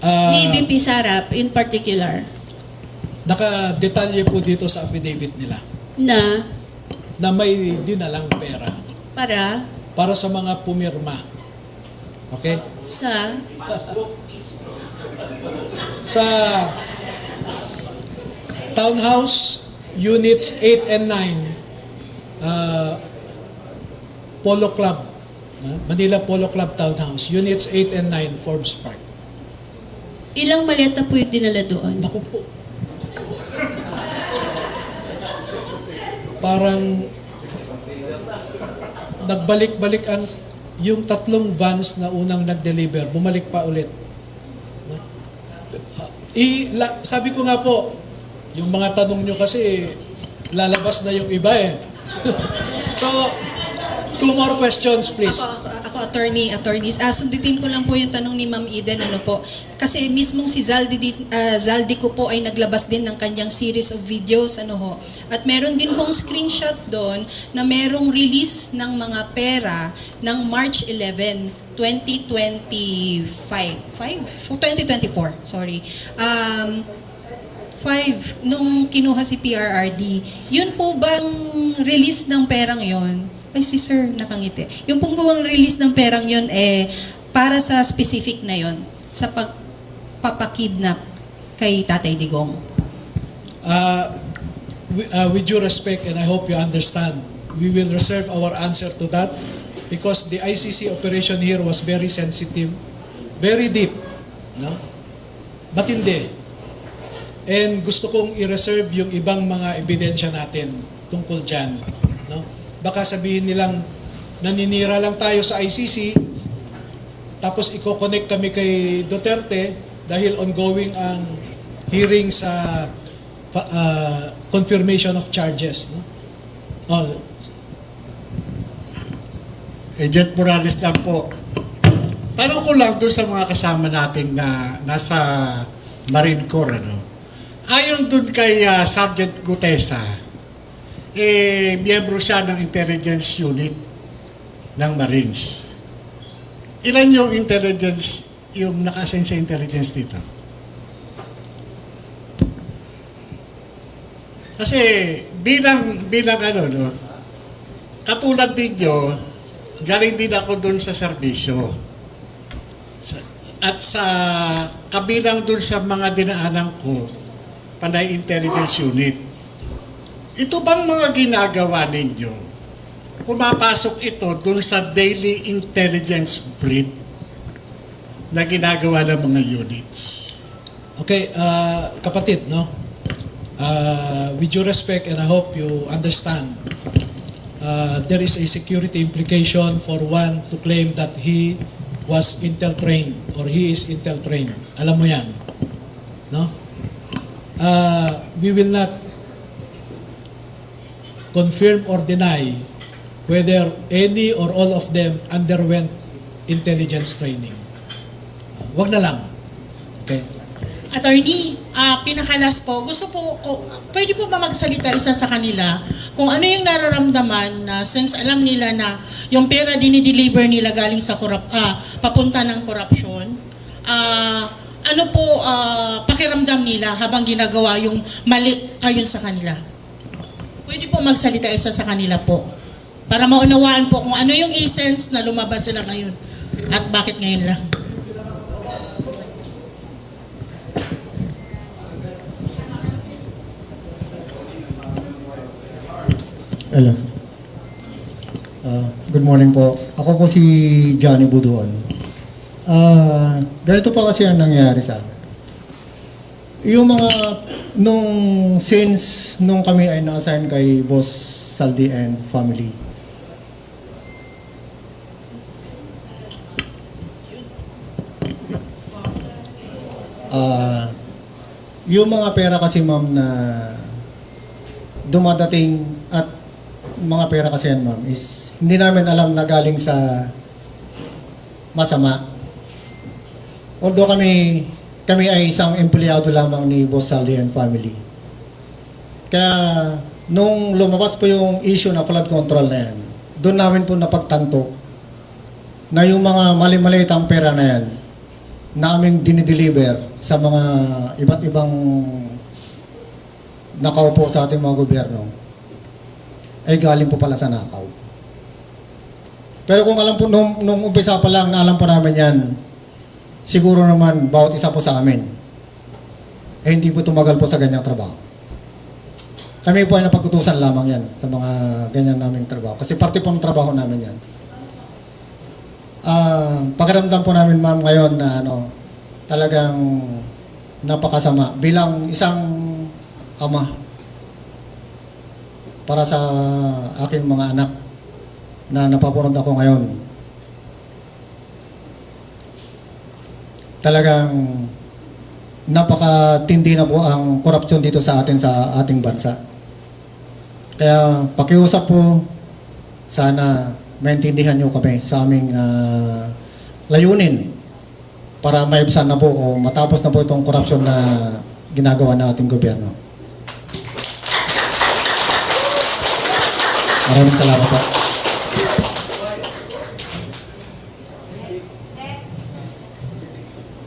[SPEAKER 3] Ni VP Sara in particular.
[SPEAKER 1] Naka-detalye po dito sa affidavit nila na may dinalang pera para sa mga pumirma. Okay? Sa Townhouse Units 8 and 9, Polo Club, Manila Polo Club Townhouse, Units 8 and 9, Forbes Park.
[SPEAKER 3] Ilang maleta po yung dinala doon?
[SPEAKER 1] Naku po. Parang nagbalik-balik yung 3 vans na unang nag-deliver, bumalik pa ulit. Sabi ko nga po, yung mga tanong nyo kasi lalabas na yung iba eh. So, 2 more questions please.
[SPEAKER 7] Ako attorneys, sundutin ko lang po yung tanong ni Ma'am Eden, ano po. Kasi mismong si Zaldi ko po ay naglabas din ng kanyang series of videos, ano ho. At meron din pong screenshot doon na merong release ng mga pera ng March 11, 2024, sorry. 5, nung kinuha si PRRD. Yun po bang release ng perang yon? Ay, si sir nakangiti. Yung pong buwang release ng perang yon para sa specific na yon, sa pagpapakidnap kay Tatay Digong.
[SPEAKER 1] With due respect, and I hope you understand, we will reserve our answer to that because the ICC operation here was very sensitive, very deep, no? Matindi. And gusto kong i-reserve yung ibang mga ebidensya natin tungkol dyan, no? Baka sabihin nilang naninira lang tayo sa ICC tapos i-connect kami kay Duterte dahil ongoing ang hearing sa confirmation of charges, no?
[SPEAKER 13] Agent Morales lang po. Tanong ko lang doon sa mga kasama natin na nasa Marine Corps, ano? Ayon doon kay Sergeant Gutesa, miyembro siya ng intelligence unit ng Marines. ilan yung intelligence, yung naka-assign sa intelligence dito? Kasi bilang ano, no, katulad ninyo, galing din ako dun sa serbisyo. At sa kabilang dun sa mga dinaanan ko, panay intelligence unit. Ito bang mga ginagawa ninyo? Pumapasok ito dun sa daily intelligence brief na ginagawa ng mga units.
[SPEAKER 1] Okay, kapatid, no? With due respect, and I hope you understand, there is a security implication for one to claim that he was Intel trained or he is Intel trained. Alam mo yan, no? We will not confirm or deny whether any or all of them underwent intelligence training. Wag na lang. Okay.
[SPEAKER 4] Attorney, pinakalas po, gusto po, pwede po ba magsalita isa sa kanila kung ano yung nararamdaman na since alam nila na yung pera dinideliver nila galing sa papunta ng korupsyon, ano po pakiramdam nila habang ginagawa yung mali ayon sa kanila? Pwede po magsalita isa sa kanila po para maunawaan po kung ano yung essence na lumabas sila ngayon at bakit ngayon lang.
[SPEAKER 14] Hello. Good morning po. Ako po si Johnny Buduan. Ganito pa kasi ang nangyari sa akin. Yung mga, since nung kami ay na-assign kay Boss Saldi and family, yung mga pera kasi ma'am na dumadating at mga pera kasi yan ma'am is hindi namin alam na galing sa masama. Although kami ay isang empleyado lamang ni Boss Saldi and family. Kaya nung lumabas po yung issue na flood control na yan, doon namin po napagtanto na yung mga mali-malitang pera na yan na aming dinideliver sa mga iba't ibang nakaupo sa ating mga gobyerno ay galing po pala sa nakaw. Pero kung alam po, nung umpisa pa lang na alam po namin yan, siguro naman bawat isa po sa amin eh hindi po tumagal po sa ganyang trabaho. Kami po ay napag-utusan lamang yan sa mga ganyan naming trabaho. Kasi parte po ng trabaho namin yan. Pakiramdam po namin ma'am ngayon na talagang napakasama bilang isang ama para sa aking mga anak na napapunod ako ngayon. Talagang napakatindi na po ang korupsyon dito sa atin sa ating bansa. Kaya pakiusap po, sana maintindihan nyo kami sa aming layunin para maibsan na po o matapos na po itong korupsyon na ginagawa ng ating gobyerno. Maraming salamat po.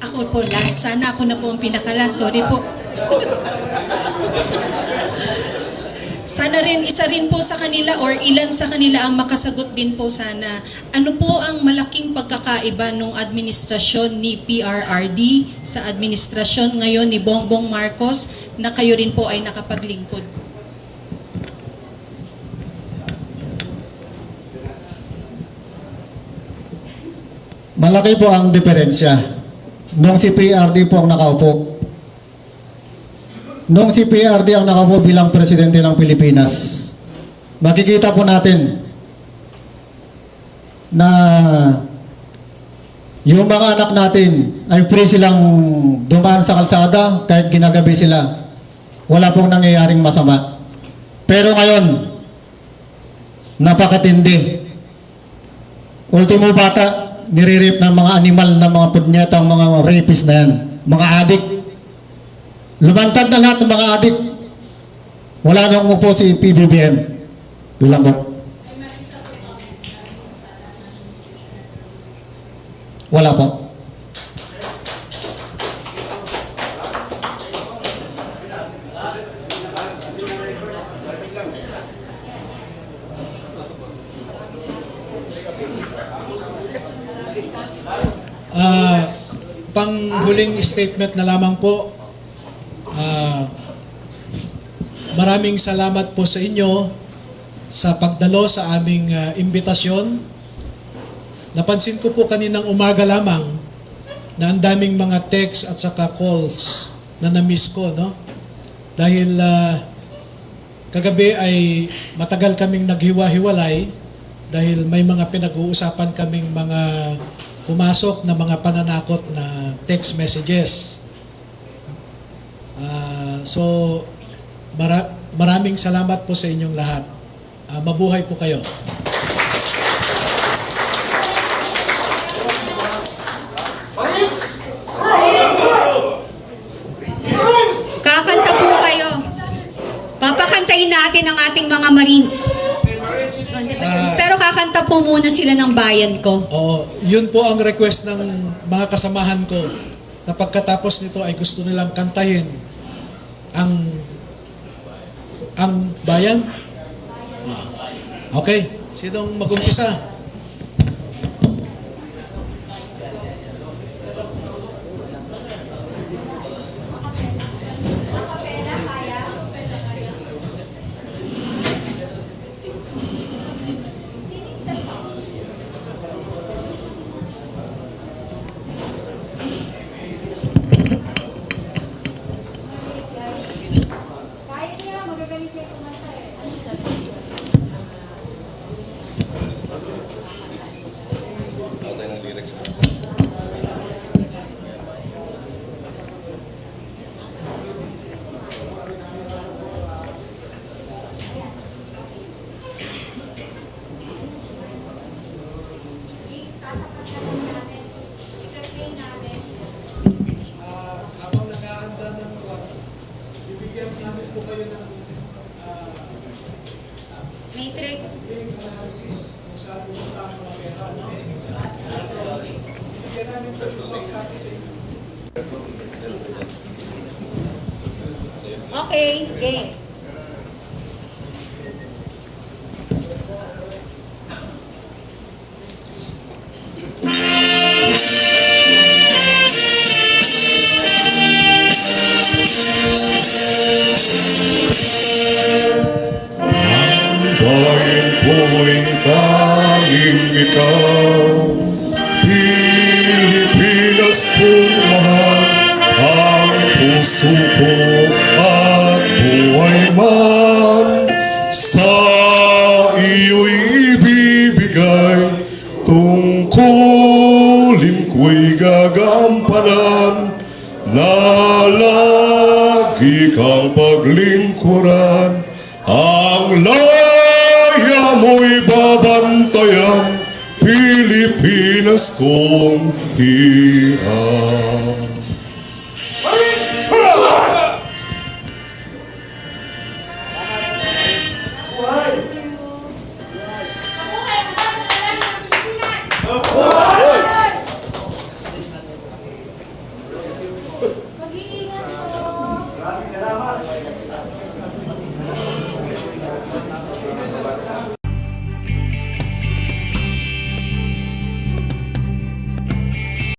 [SPEAKER 7] Ako po last. Sana ako na po ang pinakalas. Sorry po. Sana rin, isa rin po sa kanila or ilan sa kanila ang makasagot din po sana. Ano po ang malaking pagkakaiba ng administrasyon ni PRRD sa administrasyon ngayon ni Bongbong Marcos na kayo rin po ay nakapaglingkod?
[SPEAKER 14] Malaki po ang diferensya. Nung si PRD po ang nakaupo. Nung si PRD ang nakaupo bilang presidente ng Pilipinas, makikita po natin na yung mga anak natin ay free silang dumaan sa kalsada kahit ginagabi sila. Wala pong nangyayaring masama. Pero ngayon, napakatindi. Ultimo bata, nire-rape ng mga animal na mga punyetang mga rapist na yan. Mga adik. Lumantad na lahat ng mga adik. Wala nang umupo si PBBM. Yun lang po. Wala po.
[SPEAKER 1] Panghuling statement na lamang po. Maraming salamat po sa inyo sa pagdalo sa aming imbitasyon. Napansin ko po kaninang umaga lamang na ang daming mga text at saka calls na na-miss ko, no? Dahil kagabi ay matagal kaming naghiwa-hiwalay dahil may mga pinag-uusapan kaming mga pumasok na mga pananakot na text messages. So, maraming salamat po sa inyong lahat. Mabuhay po kayo.
[SPEAKER 15] Kakanta po kayo. Papakantayin natin ang ating mga Marines. Pero kakanta po muna sila ng bayan ko.
[SPEAKER 1] Oo, yun po ang request ng mga kasamahan ko na pagkatapos nito ay gusto nilang kantahin ang bayan. Okay, sinong mag-umpisa? Habang nag-aanda ng bibigyan namin po kayo ng
[SPEAKER 15] Matrix.
[SPEAKER 1] analysis kung saan pumunta ang mga pera. Bibigyan namin po yung soft copy sa inyo.
[SPEAKER 15] Okay, game.
[SPEAKER 16] Bayan ko'y tanging ikaw, Pilipinas kong mahal, ang puso ko at buhay man, sa iyo'y ibibigay, tungkulin ko'y gagampanan, na lagi kang paglingkuran, ang laya mo'y babantayan, Pilipinas kong hirap.